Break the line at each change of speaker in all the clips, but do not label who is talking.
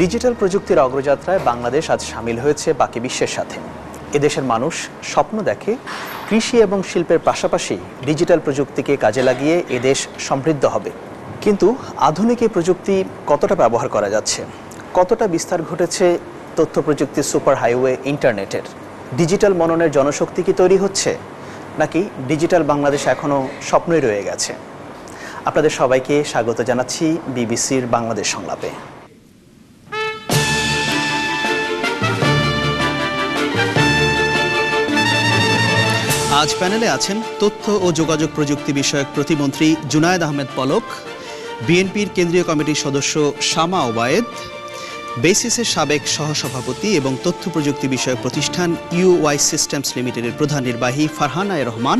Digital প্রযুক্তির অগ্রযাত্রায় বাংলাদেশ আজ সামিল হয়েছে বাকি বিশ্বের সাথে। এদেশের মানুষ স্বপ্ন দেখে কৃষি এবং শিল্পের পাশাপাশি ডিজিটাল প্রযুক্তিকে কাজে লাগিয়ে এদেশ সমৃদ্ধ হবে। কিন্তু আধুনিক এই প্রযুক্তি কতটা ব্যবহার করা যাচ্ছে, কতটা বিস্তার ঘটেছে তথ্য প্রযুক্তির সুপার হাইওয়ে ইন্টারনেটের? ডিজিটাল মননের জনশক্তি কি তৈরি হচ্ছে, নাকি ডিজিটাল বাংলাদেশ এখনও স্বপ্নই রয়ে গেছে? আপনাদের সবাইকে স্বাগত জানাচ্ছি বিবিসির বাংলাদেশ সংলাপে। আজ প্যানেলে আছেন তথ্য ও যোগাযোগ প্রযুক্তি বিষয়ক প্রতিমন্ত্রী জুনায়েদ আহমেদ পলক, বিএনপির কেন্দ্রীয় কমিটির সদস্য শামা ওবায়েদ, বেসিসের সাবেক সহসভাপতি এবং তথ্য প্রযুক্তি বিষয়ক প্রতিষ্ঠান ইউওয়াই সিস্টেমস লিমিটেডের প্রধান নির্বাহী ফারহানা রহমান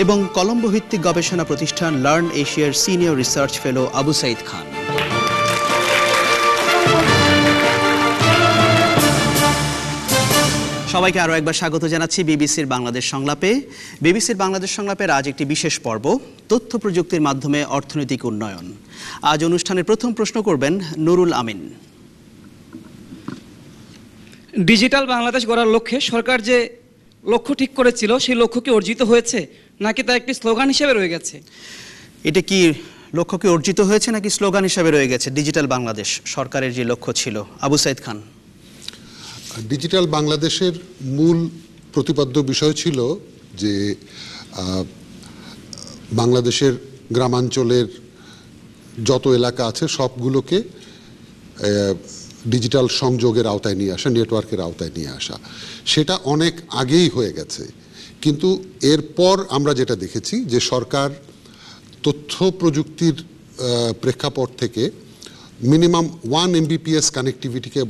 এবং কলম্বো ভিত্তিক গবেষণা প্রতিষ্ঠান লার্ন এশিয়ার senior research fellow Abu Saeed Khan. সবাইকে আরও একবার স্বাগত জানাচ্ছি বিবিসির বাংলাদেশ সংলাপে। বিবিসির বাংলাদেশ সংলাপের আজ একটি বিশেষ পর্ব, তথ্য প্রযুক্তির মাধ্যমে অর্থনৈতিক উন্নয়ন। আজ অনুষ্ঠানের প্রথম প্রশ্ন করবেন নুরুল আমিন।
ডিজিটাল বাংলাদেশ গড়ার লক্ষ্যে সরকার যে লক্ষ্য ঠিক করেছিল সেই লক্ষ্য কি অর্জিত হয়েছে, নাকি তা একটি স্লোগান হিসেবে রয়ে গেছে?
এটা কি লক্ষ্য কি অর্জিত হয়েছে নাকি স্লোগান হিসেবে রয়ে গেছে ডিজিটাল বাংলাদেশ সরকারের যে লক্ষ্য ছিল? আবু সাইদ খান।
ডিজিটাল বাংলাদেশের মূল প্রতিপাদ্য বিষয় ছিল যে বাংলাদেশের গ্রামাঞ্চলের যত এলাকা আছে সবগুলোকে ডিজিটাল সংযোগের আওতায় নিয়ে আসা, নেটওয়ার্কের আওতায় নিয়ে আসা। সেটা অনেক আগেই হয়ে গেছে, কিন্তু এরপর আমরা যেটা দেখেছি যে সরকার তথ্য প্রযুক্তির প্রেক্ষাপট থেকে মিনিমাম 1 Mbps কানেক্টিভিটিকে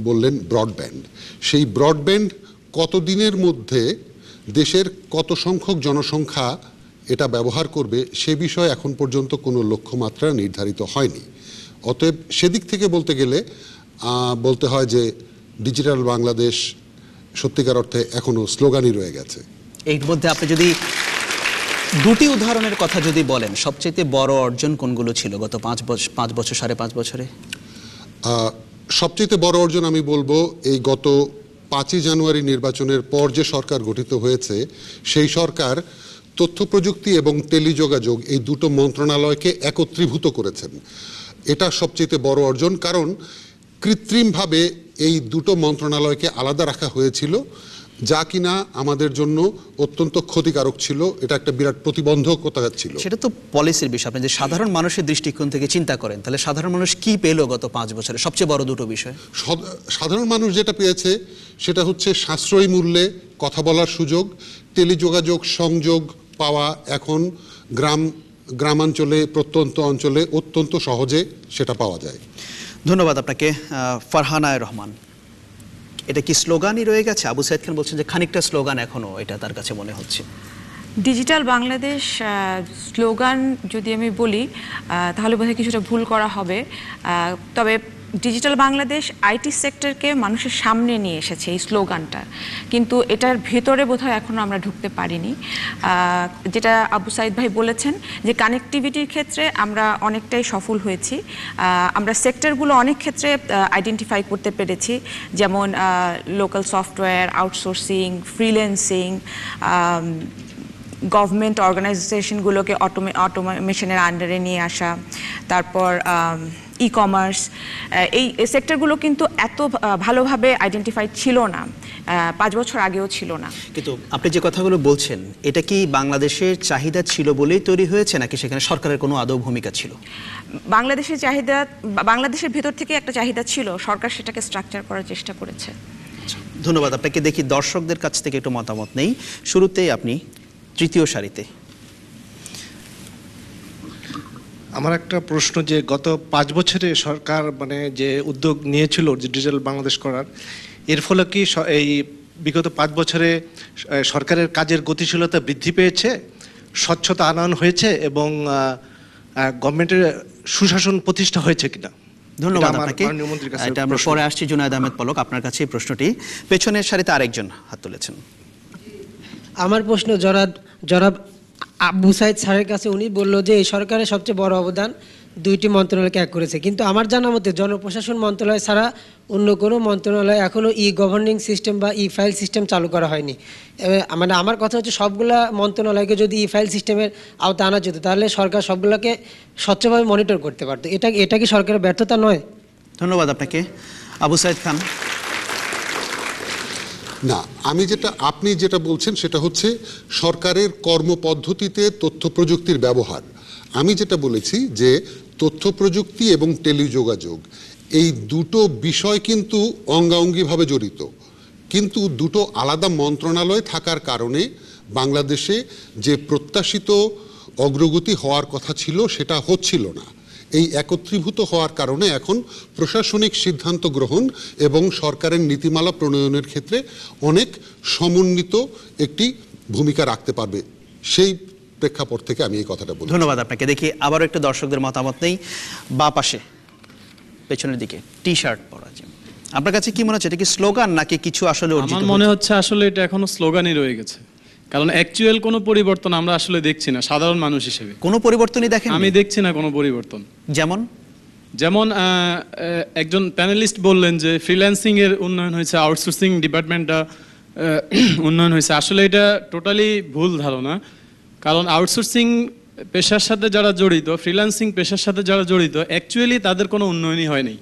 বললেন ব্রডব্যান্ড। সেই ব্রডব্যান্ড কতদিনের মধ্যে দেশের কত সংখ্যক জনসংখ্যা এটা ব্যবহার করবে সে বিষয়ে এখন পর্যন্ত কোনো লক্ষ্যমাত্রা নির্ধারিত হয়নি। অতএব সেদিক থেকে বলতে গেলে বলতে হয় যে ডিজিটাল বাংলাদেশ সত্যিকার অর্থে এখনো স্লোগানই রয়ে গেছে।
এর মধ্যে আপনি যদি দুটি উদাহরণের কথা যদি বলেন, সবচেয়ে বড় অর্জন কোনগুলো ছিল গত 5 বছর 5.5 বছরে?
সবচেয়ে বড় অর্জন আমি বলবো এই গত 5ই জানুয়ারি নির্বাচনের পর যে সরকার গঠিত হয়েছে সেই সরকার তথ্য প্রযুক্তি এবং টেলিযোগাযোগ এই দুটো মন্ত্রণালয়কে একত্রীভূত করেছেন। এটা সবচেয়ে বড় অর্জন, কারণ কৃত্রিমভাবে এই দুটো মন্ত্রণালয়কে আলাদা রাখা হয়েছিল, যা কিনা আমাদের জন্য অত্যন্ত ক্ষতিকারক ছিল। এটা একটা বিরাট প্রতিবন্ধকতা ছিল।
সেটা তো পলিসির বিষয়। আপনি যে সাধারণ মানুষের দৃষ্টিকোণ থেকে চিন্তা করেন, তাহলে সাধারণ মানুষ কি পেল গত 5 বছরে? সবচেয়ে বড় দুটো বিষয়
সাধারণ মানুষ যেটা পেয়েছে সেটা হচ্ছে সাশ্রয়ী মূল্যে কথা বলার সুযোগ। টেলিযোগাযোগ সংযোগ পাওয়া এখন গ্রামাঞ্চলে, প্রত্যন্ত অঞ্চলে অত্যন্ত সহজে সেটা পাওয়া যায়।
ধন্যবাদ আপনাকে। ফারহানা রহমান, এটা কি স্লোগানই রয়ে গেছে? আবু সাইদ খান বলছেন যে খানিকটা স্লোগান এখনো এটা তার কাছে মনে হচ্ছে।
ডিজিটাল বাংলাদেশ স্লোগান যদি আমি বলি তাহলে বোধহয় কিছুটা ভুল করা হবে। তবে ডিজিটাল বাংলাদেশ আইটি সেক্টরকে মানুষের সামনে নিয়ে এসেছে এই স্লোগানটা, কিন্তু এটার ভেতরে বোধহয় এখনো আমরা ঢুকতে পারিনি। যেটা আবু সাইদ ভাই বলেছেন যে কানেক্টিভিটির ক্ষেত্রে আমরা অনেকটাই সফল হয়েছি। আমরা সেক্টরগুলো অনেক ক্ষেত্রে আইডেন্টিফাই করতে পেরেছি, যেমন local software, outsourcing, freelancing, government অর্গানাইজেশনগুলোকে অটোমেশনের আন্ডারে নিয়ে আসা, তারপর ই কমার্স। এই সেক্টরগুলো কিন্তু এত ভালোভাবে আইডেন্টিফাইড ছিল না 5 বছর আগেও ছিল না। কিন্তু
আপনি যে কথাগুলো বলছেন, এটা কি বাংলাদেশের চাহিদা ছিল বলেই তৈরি হয়েছে, নাকি সেখানে সরকারের কোনো আদৌ ভূমিকা ছিল?
বাংলাদেশের চাহিদা, বাংলাদেশের ভেতর থেকে একটা চাহিদা ছিল, সরকার সেটাকে স্ট্রাকচার করার চেষ্টা করেছে।
ধন্যবাদ আপনাকে। দেখি দর্শকদের কাছ থেকে একটু মতামত নেই। শুরুতেই আপনি তৃতীয় সারিতে।
আমার একটা প্রশ্ন, যে গত 5 বছরে সরকার যে উদ্যোগ নিয়েছিল ডিজিটাল বাংলাদেশ করার, এর ফলে কি এই বিগত 5 বছরে সরকারের কাজের গতিশীলতা বৃদ্ধি পেয়েছে, স্বচ্ছতা আনয়ন হয়েছে এবং গভর্নমেন্টের সুশাসন প্রতিষ্ঠা হয়েছে কিনা?
ধন্যবাদ আপনাকে। এটা আমরা পরে আসছি। জুনায়েদ আহমেদ পলক, আপনার কাছে প্রশ্নটি। পেছনের সারিতে আরেকজন হাত তুলেছেন।
আমার প্রশ্ন জনাব আবু সাইদ স্যারের কাছে উনি বলল যে এই সরকারের সবচেয়ে বড় অবদান 2টি মন্ত্রণালয়কে এক করেছে, কিন্তু আমার জানা মতে জনপ্রশাসন মন্ত্রণালয় ছাড়া অন্য কোনো মন্ত্রণালয় এখনও গভর্নিং সিস্টেম বা ফাইল সিস্টেম চালু করা হয়নি। মানে আমার কথা হচ্ছে সবগুলা মন্ত্রণালয়কে যদি ফাইল সিস্টেমের আওতা আনা যেত তাহলে সরকার সবগুলোকে স্বচ্ছভাবে মনিটর করতে পারতো। এটা কি সরকারের ব্যর্থতা নয়?
ধন্যবাদ আপনাকে। আবু সাইদ খান।
না, আপনি যেটা বলছেন সেটা হচ্ছে সরকারের কর্মপদ্ধতিতে তথ্য প্রযুক্তির ব্যবহার। আমি যেটা বলেছি যে তথ্য প্রযুক্তি এবং টেলিযোগাযোগ এই দুটো বিষয় কিন্তু অঙ্গাঙ্গিভাবে জড়িত, কিন্তু দুটো আলাদা মন্ত্রণালয় থাকার কারণে বাংলাদেশে যে প্রত্যাশিত অগ্রগতি হওয়ার কথা ছিল সেটা হচ্ছিল না। এই একত্রীভূত হওয়ার কারণে এখন প্রশাসনিক সিদ্ধান্ত গ্রহণ এবং সরকারের নীতিমালা প্রণয়নের ক্ষেত্রে অনেক সমন্বিত একটি ভূমিকা রাখতে পারবে। সেই প্রেক্ষাপট থেকে আমি এই কথাটা বলি।
ধন্যবাদ আপনাকে। দেখি আবারও একটু দর্শকদের মতামত নেই। বা পাশে পেছনের দিকে টি শার্ট পরা আছে, আপনার কাছে কি মনে হচ্ছে এটা কি স্লোগান নাকি কিছু আসলে অর্জিত?
আমার মনে হচ্ছে আসলে এটা এখনো স্লোগানই রয়ে গেছে, কারণ অ্যাকচুয়াল কোনো পরিবর্তন আমরা আসলে দেখছি না সাধারণ মানুষ হিসেবে।
কোনো পরিবর্তনই দেখেন?
আমি দেখছি না কোনো পরিবর্তন।
যেমন
একজন প্যানেলিস্ট বললেন যে ফ্রিল্যান্সিং এর উন্নয়ন হয়েছে, আউটসোর্সিং ডিপার্টমেন্টটা উন্নয়ন হয়েছে। আসলে এটা টোটালি ভুল ধারণা, কারণ আউটসোর্সিং পেশার সাথে যারা জড়িত, ফ্রিল্যান্সিং পেশার সাথে যারা জড়িত, অ্যাকচুয়ালি তাদের কোনো উন্নয়নই হয়নি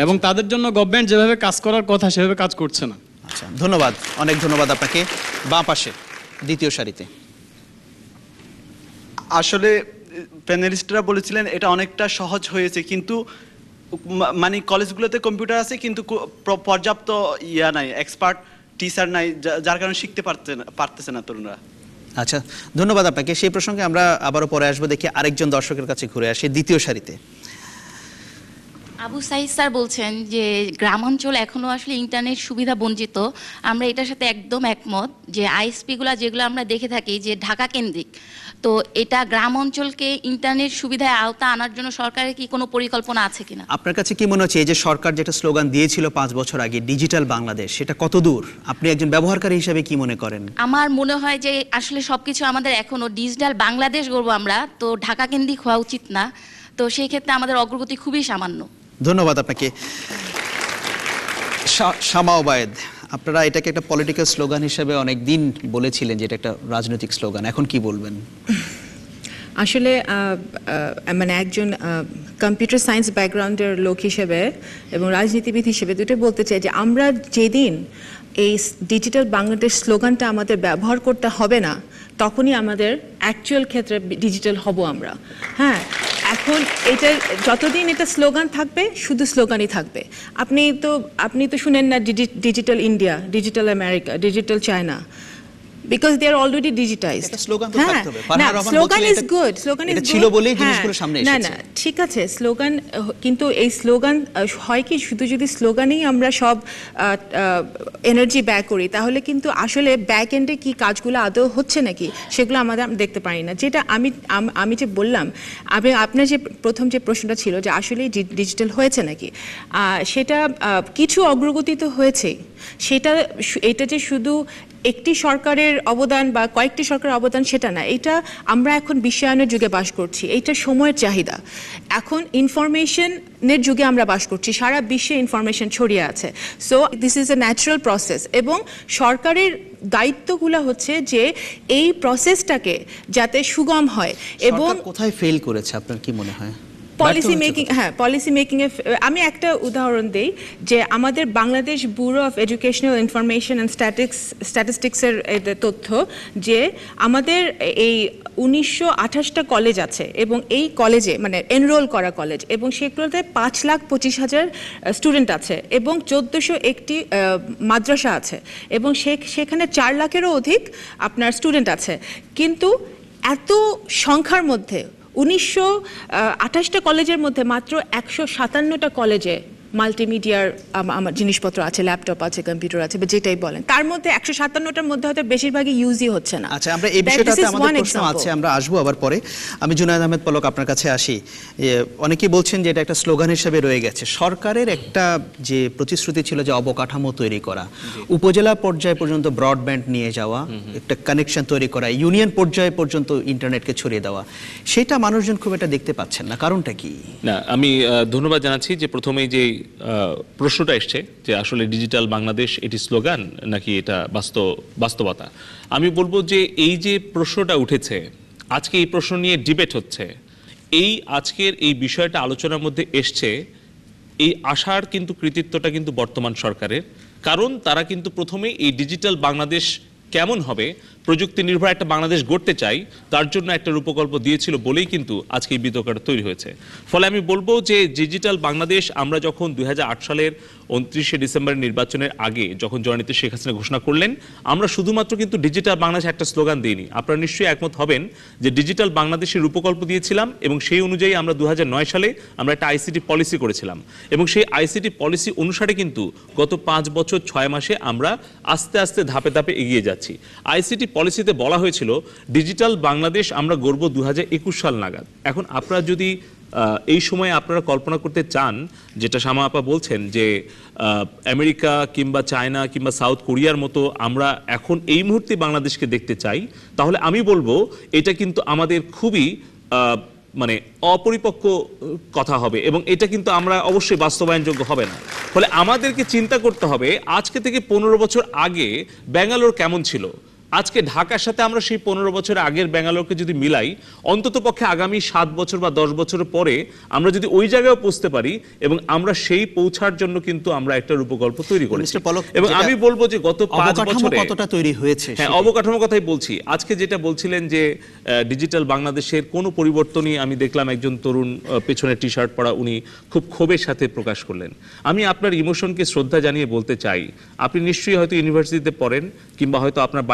এবং তাদের জন্য গভর্নমেন্ট যেভাবে কাজ করার কথা সেভাবে কাজ করছে না।
আচ্ছা, ধন্যবাদ, অনেক ধন্যবাদ আপনাকে। বাঁ পাশে দ্বিতীয় সারিতে।
আসলে প্যানেলিস্টরা বলেছিলেন এটা অনেকটা সহজ হয়েছে, কিন্তু মানে কলেজগুলোতে কম্পিউটার আছে কিন্তু পর্যাপ্ত নাই, এক্সপার্ট টিচার নাই, যার কারণে শিখতে পারতেছে না তরুণরা।
আচ্ছা, ধন্যবাদ আপনাকে। সেই প্রসঙ্গে আমরা আবারও পরে আসবো। দেখি আরেকজন দর্শকের কাছে ঘুরে আসি দ্বিতীয় সারিতে।
আবু সাইদ স্যার বলছেন যে গ্রামাঞ্চল এখনো আসলে ইন্টারনেট সুবিধা বঞ্চিত। আমরা এটার সাথে একদম একমত যে আইএসপিগুলো যেগুলো আমরা দেখে থাকি যে ঢাকা কেন্দ্রিক, তো এটা গ্রাম অঞ্চলকে ইন্টারনেট সুবিধায় আওতা আনার জন্য সরকারের কি কোনো পরিকল্পনা আছে কিনা?
আপনার কাছে কি মনে হচ্ছে এই যে সরকার যেটা স্লোগান দিয়েছিল 5 বছর আগে ডিজিটাল বাংলাদেশ, সেটা কত দূর? আপনি একজন ব্যবহারকারী হিসেবে কি মনে করেন?
আমার মনে হয় যে আসলে সবকিছু আমাদের এখনো ডিজিটাল বাংলাদেশ গড়বো আমরা, তো ঢাকা কেন্দ্রিক হওয়া উচিত না। তো সেই ক্ষেত্রে আমাদের অগ্রগতি খুবই সামান্য।
ধন্যবাদ আপনাকে। শামা ওবায়েদ, আপনারা এটাকে একটা পলিটিক্যাল স্লোগান হিসেবে অনেক দিন বলেছিলেন যে এটা একটা রাজনৈতিক স্লোগান, এখন কি বলবেন?
আসলে মানে একজন কম্পিউটার সায়েন্স ব্যাকগ্রাউন্ডের লোক হিসেবে এবং রাজনীতিবিদ হিসেবে দুটো বলতে চাই যে আমরা যেদিন এই ডিজিটাল বাংলাদেশ স্লোগানটা আমাদের ব্যবহার করতে হবে না, তখনই আমাদের অ্যাকচুয়াল ক্ষেত্রে ডিজিটাল হব আমরা। হ্যাঁ, এখন এটা যতদিন এটা স্লোগান থাকবে শুধু স্লোগানই থাকবে। আপনি তো শুনেন না digital India, digital America, digital China, because they are already digitized.
Slogan তো থাকতে হবে।
Slogan is good, slogan is
ছিল বলেই জিনিসগুলো সামনে এসেছে।
না ঠিক আছে স্লোগান, কিন্তু এই স্লোগান হয় কি শুধু যদি স্লোগানেই আমরা সব এনার্জি ব্যয় করি তাহলে কিন্তু আসলে ব্যাক এন্ডে কি কাজগুলো আদৌ হচ্ছে নাকি সেগুলো আমরা দেখতে পারি না। যেটা আমি যে বললাম, আপনার যে প্রথম যে প্রশ্নটা ছিল যে আসলে ডিজিটাল হয়েছে নাকি, সেটা কিছু অগ্রগতি তো হয়েছেই। এটা যে শুধু একটি সরকারের অবদান বা কয়েকটি সরকারের অবদান সেটা না, এটা আমরা এখন বিশ্বায়নের যুগে বাস করছি, এইটা সময়ের চাহিদা। এখন ইনফরমেশনের যুগে আমরা বাস করছি, সারা বিশ্বে ইনফরমেশন ছড়িয়ে আছে। So this is a natural process এবং সরকারের দায়িত্বগুলো হচ্ছে যে এই প্রসেসটাকে যাতে সুগম হয়। এবং
কোথায় ফেল করেছে আপনার কি মনে হয়?
পলিসি মেকিং, হ্যাঁ পলিসি মেকিংয়ে আমি একটা উদাহরণ দিই যে আমাদের Bangladesh bureau of educational information and স্ট্যাটিস্টিক্সের তথ্য যে আমাদের এই 1928টা কলেজ আছে এবং এই কলেজে মানে এনরোল করা কলেজ এবং সেগুলোতে 5,25,000 স্টুডেন্ট আছে এবং 1401টি মাদ্রাসা আছে এবং সেখানে 4 লাখেরও অধিক আপনার স্টুডেন্ট আছে। কিন্তু এত সংখ্যার মধ্যে 1928টা কলেজের মধ্যে মাত্র 157টা কলেজে মাল্টিমিডিয়ার আমার জিনিসপত্র আছে, ল্যাপটপ আছে, কম্পিউটার আছে, বা যেটাই বলেন, তার মধ্যে 157টার মধ্যে হয়তো বেশিরভাগই ইউজই হচ্ছে না।
আচ্ছা, আমরা এই বিষয়টাতে আমাদের প্রশ্ন আছে, আমরা আসবো আবার পরে। আমি জুনায়েদ আহমেদ পলক আপনার কাছে আসি। অনেকেই বলছেন যে এটা একটা স্লোগান হিসেবে রয়ে গেছে। সরকারের একটা যে প্রতিশ্রুতি ছিল যে অবকাঠামো তৈরি করা, উপজেলা পর্যায়ে পর্যন্ত ব্রডব্যান্ড নিয়ে যাওয়া, একটা কানেকশন তৈরি করা, ইউনিয়ন পর্যায়ে পর্যন্ত ইন্টারনেটকে ছড়িয়ে দেওয়া, সেটা মানুষজন খুব একটা দেখতে পাচ্ছেন না, কারণটা কি?
না, আমি ধন্যবাদ জানাচ্ছি যে প্রথমেই যে প্রশ্নটা এসছে যে আসলে ডিজিটাল বাংলাদেশ এটি স্লোগান নাকি এটা বাস্তবতা। আমি বলবো যে এই যে প্রশ্নটা উঠেছে, আজকে এই প্রশ্ন নিয়ে ডিবেট হচ্ছে, এই আজকের এই বিষয়টা আলোচনার মধ্যে এসছে, এই আশার কিন্তু কৃতিত্বটা কিন্তু বর্তমান সরকারের। কারণ তারা কিন্তু প্রথমেই এই ডিজিটাল বাংলাদেশ কেমন হবে, প্রযুক্তি নির্ভর একটা বাংলাদেশ গড়তে চাই, তার জন্য একটা রূপকল্প দিয়েছিল বলেই কিন্তু আজকে এই বিতর্কটা তৈরি হয়েছে। ফলে আমি বলবো যে ডিজিটাল বাংলাদেশ আমরা যখন 2008 সালের 29শে ডিসেম্বরের নির্বাচনের আগে যখন জননেত্রী শেখ হাসিনা ঘোষণা করলেন, আমরা শুধুমাত্র কিন্তু ডিজিটাল বাংলাদেশ একটা স্লোগান দিইনি। আপনারা নিশ্চয়ই একমত হবেন যে ডিজিটাল বাংলাদেশের রূপকল্প দিয়েছিলাম এবং সেই অনুযায়ী আমরা 2009 সালে আমরা একটা আইসিটি পলিসি করেছিলাম এবং সেই আইসিটি পলিসি অনুসারে কিন্তু গত 5 বছর 6 মাসে আমরা আস্তে আস্তে ধাপে ধাপে এগিয়ে যাচ্ছি। আইসিটি পলিসিতে বলা হয়েছিল ডিজিটাল বাংলাদেশ আমরা গড়ব 2021 সাল নাগাদ। এখন আপনারা যদি এই সময়ে আপনারা কল্পনা করতে চান, যেটা শামা আপা বলছেন যে আমেরিকা কিংবা চায়না কিংবা সাউথ কোরিয়ার মতো আমরা এখন এই মুহূর্তে বাংলাদেশকে দেখতে চাই, তাহলে আমি বলবো এটা কিন্তু আমাদের খুবই মানে অপরিপক্ক কথা হবে এবং এটা কিন্তু আমরা অবশ্যই বাস্তবায়নযোগ্য হবে না। ফলে আমাদেরকে চিন্তা করতে হবে আজকে থেকে 15 বছর আগে ব্যাঙ্গালোর কেমন ছিল, আজকে ঢাকার সাথে আমরা সেই 15 বছর আগের ব্যাঙ্গালোরকে যদি মিলাই, অন্তত পক্ষে আগামী 7 বছর বা 10 বছর পরে আমরা যদি ওই জায়গায় পৌঁছতে পারি এবং আমরা সেই পৌঁছার জন্য কিন্তু আমরা একটা রূপকল্প তৈরি করেছি। এবং আমি বলবো যে গত 5 বছরে
কতটা তৈরি হয়েছে,
হ্যাঁ অবকাঠামোর কথাই বলছি। আজকে যেটা বলছিলেন যে ডিজিটাল বাংলাদেশের কোনো পরিবর্তনই আমি দেখলাম একজন তরুণ পেছনে টি শার্ট পরা উনি খুব ক্ষোভের সাথে প্রকাশ করলেন। আমি আপনার ইমোশনকে শ্রদ্ধা জানিয়ে বলতে চাই, আপনি নিশ্চয়ই হয়তো ইউনিভার্সিটিতে পড়েন কিংবা হয়তো আপনার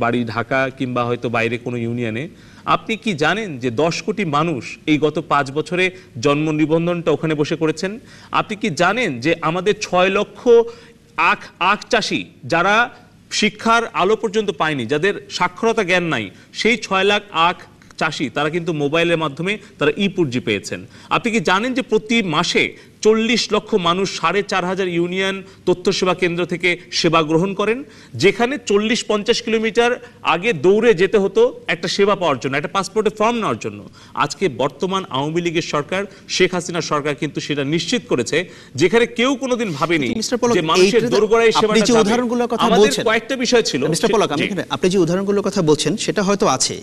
বাড়ি ঢাকা কিংবা হয়তো বাইরে কোনো ইউনিয়নে, আপনি কি জানেন যে 10 কোটি মানুষ এই গত 5 বছরে জন্ম নিবন্ধনটা ওখানে বসে করেছেন? আপনি কি জানেন যে আমাদের 6 লক্ষ আখ চাষি যারা শিক্ষার আলো পর্যন্ত পায়নি, যাদের সাক্ষরতা জ্ঞান নাই, সেই 6 লাখ আখ চাষি তারা কিন্তু মোবাইলের মাধ্যমে তারা ই-পুঁজি পেয়েছেন। আপনি কি জানেন যে প্রতি মাসে 40 লক্ষ মানুষ 4,500 ইউনিয়ন তথ্য সেবা কেন্দ্র থেকে সেবা গ্রহণ করেন, যেখানে 40-50 কিলোমিটার আগে দৌড়ে যেতে হতো একটা সেবা পাওয়ার জন্য, একটা পাসপোর্টের ফর্ম নেওয়ার জন্য। আজকে বর্তমান আওয়ামী লীগের সরকার, শেখ হাসিনার সরকার কিন্তু সেটা নিশ্চিত করেছে, যেখানে কেউ কোনোদিন ভাবেনি যে মানুষের দোরগোড়ায় সেবাটা যাবে।
উদাহরণগুলোর কথা
আমাদের
বলছেন,
কয়েকটা বিষয় ছিল
মিস্টার পলক, আপনি যে উদাহরণগুলোর কথা বলছেন সেটা হয়তো আছে,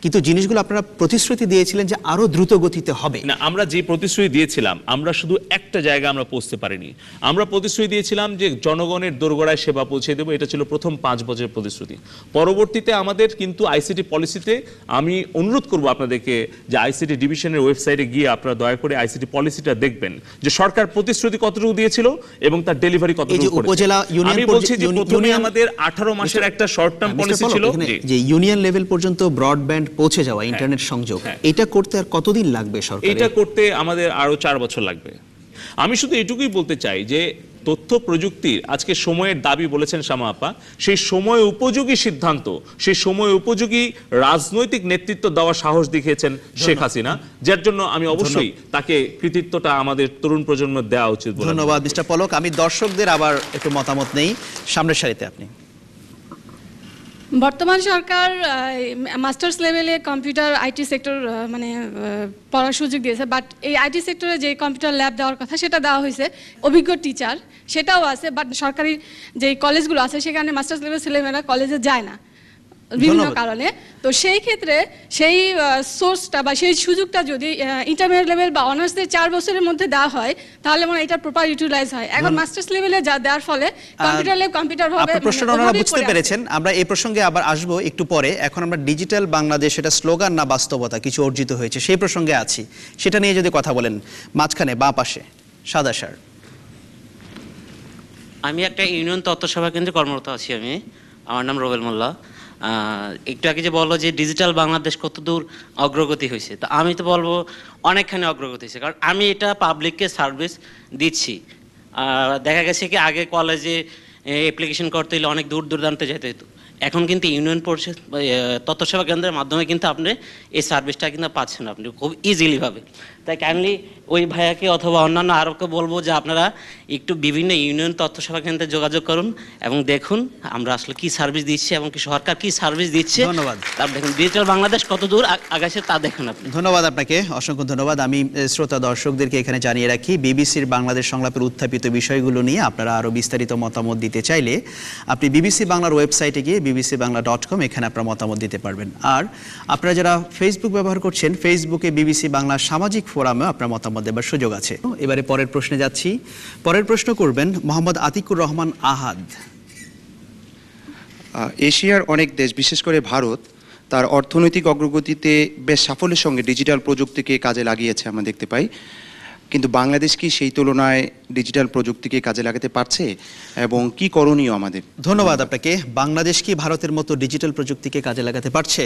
কিন্তু জিনিসগুলো আপনারা প্রতিশ্রুতি দিয়েছিলেন যে আরো দ্রুত গতিতে হবে।
না, আমরা যে প্রতিশ্রুতি দিয়েছিলাম, আমরা শুধু একটা জায়গা আমরা পৌঁছতে পারিনি। আমরা প্রতিশ্রুতি দিয়েছিলাম যে জনগণের দোরগোড়ায় সেবা পৌঁছে দেবো, এটা ছিল প্রথম 5 বছরের প্রতিশ্রুতি। পরবর্তীতে আমাদের কিন্তু আইসিটি পলিসিতে, আমি অনুরোধ করব আপনাদেরকে যে আইসিটি ডিভিশনের ওয়েবসাইটে গিয়ে আপনারা দয়া করে আইসিটি পলিসিটা দেখবেন যে সরকার প্রতিশ্রুতি কতটুকু দিয়েছিল এবং তার ডেলিভারি কতটুকু করেছে। আমি বলছি যে প্রথমে আমাদের 18 মাসের একটা শর্ট টার্ম পলিসি ছিল
যে ইউনিয়ন লেভেল পর্যন্ত ব্রডব্যান্ড পৌঁছে যাওয়া, ইন্টারনেট সংযোগ, এটা করতে আর কতদিন লাগবে সরকার?
এটা করতে আমাদের আরো 4 বছর লাগবে। আমি শুধু এটুকুই বলতে চাই যে তথ্য প্রযুক্তির আজকে সময়ের দাবি বলেছেন শামা আপা, সেই সময় উপযোগী সিদ্ধান্ত, সেই সময় উপযোগী রাজনৈতিক নেতৃত্ব দেওয়ার সাহস দেখিয়েছেন শেখ হাসিনা, যার জন্য আমি অবশ্যই তাকে কৃতিত্বটা আমাদের তরুণ প্রজন্মের দেওয়া উচিত।
ধন্যবাদ মিস্টার পলক। আমি দর্শকদের আবার একটু মতামত নেই, সামনের সারিতে আপনি।
বর্তমান সরকার মাস্টার্স লেভেলে কম্পিউটার আইটি সেক্টর মানে পড়ার সুযোগ দিয়েছে, বাট এই আইটি সেক্টরে যে কম্পিউটার ল্যাব দেওয়ার কথা সেটা দেওয়া হয়েছে, অভিজ্ঞ টিচার সেটাও আছে, বাট সরকারি যে কলেজগুলো আছে সেখানে মাস্টার্স লেভেল ছেলেমেয়েরা কলেজে যায় না বিভিন্ন কারণে। তো সেই ক্ষেত্রে সেই সোর্সটা বা সেই সুযোগটা যদি ইন্টারমিডিয়েট লেভেল বা অনার্সদের 4 বছরের মধ্যে দেওয়া হয়, তাহলে মানে এটা প্রপার ইউটিলাইজ হয়। এখন মাস্টার্স লেভেলে যা দেওয়ার ফলে কম্পিউটার ল্যাব কম্পিউটার ভাবে
প্রশ্নটা ওনারা বুঝতে পেরেছেন। আমরা এই প্রসঙ্গে আবার আসবো একটু পরে। এখন আমরা ডিজিটাল বাংলাদেশ, এটা স্লোগান না বাস্তবতা কিছু অর্জিত হয়েছে, সেই প্রসঙ্গে আছি, সেটা নিয়ে যদি কথা বলেন। মাঝখানে বাঁ পাশে সাদা শার্ট।
আমি একটা ইউনিয়ন তথ্য সেবা কেন্দ্রে কর্মরত আছি। আমার নাম রোবেল মোল্লা। একটু আগে যে বললো যে ডিজিটাল বাংলাদেশ কতদূর অগ্রগতি হয়েছে, তো আমি তো বলবো অনেকখানি অগ্রগতি হয়েছে, কারণ আমি এটা পাবলিককে সার্ভিস দিচ্ছি। দেখা গেছে কি আগে কলেজে অ্যাপ্লিকেশন করতে হলে অনেক দূর দূরান্তে যেতে হতো, এখন কিন্তু ইউনিয়ন পরিষদ তথ্য সেবা কেন্দ্রের মাধ্যমে কিন্তু আপনি এই সার্ভিসটা কিন্তু পাচ্ছেন আপনি খুব ইজিলি ভাবে। তাই কাইন্ডলি ওই ভাইয়াকে অথবা অন্যান্য আরোকে বলবো যে আপনারা একটু বিভিন্ন ইউনিয়ন তথ্য সেবা কেন্দ্রে যোগাযোগ করুন এবং দেখুন আমরা আসলে কি সার্ভিস দিচ্ছি এবং কি সরকার কি সার্ভিস দিচ্ছে।
ধন্যবাদ।
তারপর দেখুন ডিজিটাল বাংলাদেশ কত দূর আগাচ্ছে তা দেখুন আপনি।
ধন্যবাদ আপনাকে, অসংখ্য ধন্যবাদ। আমি শ্রোতা দর্শকদেরকে এখানে জানিয়ে রাখি, বিবিসির বাংলাদেশ সংলাপের উত্থাপিত বিষয়গুলো নিয়ে আপনারা আরও বিস্তারিত মতামত দিতে চাইলে আপনি বিবিসি বাংলার ওয়েবসাইটে গিয়ে bbcbangla.com এখানে আপনার মতামত দিতে পারবেন। আর আপনারা যারা ফেসবুক ব্যবহার করছেন, ফেসবুকে বিবিসি বাংলা সামাজিক ফোরামে আপনার মতামত দেবার সুযোগ আছে। এবারে পরের প্রশ্নে যাচ্ছি। পরের প্রশ্ন করবেন মোহাম্মদ আতিকুর রহমান আহাদ।
এশিয়ার অনেক দেশ, বিশেষ করে ভারত, তার অর্থনৈতিক অগ্রগতিতে বেশ সাফল্যের সঙ্গে ডিজিটাল প্রযুক্তিকে কাজে লাগিয়েছে আমরা দেখতে পাই, কিন্তু বাংলাদেশ কি সেই তুলনায় ডিজিটাল প্রযুক্তিকে কাজে লাগাতে পারছে এবং কি করণীয় আমাদের?
ধন্যবাদ আপনাকে। বাংলাদেশ কি ভারতের মতো ডিজিটাল প্রযুক্তিকে কাজে লাগাতে পারছে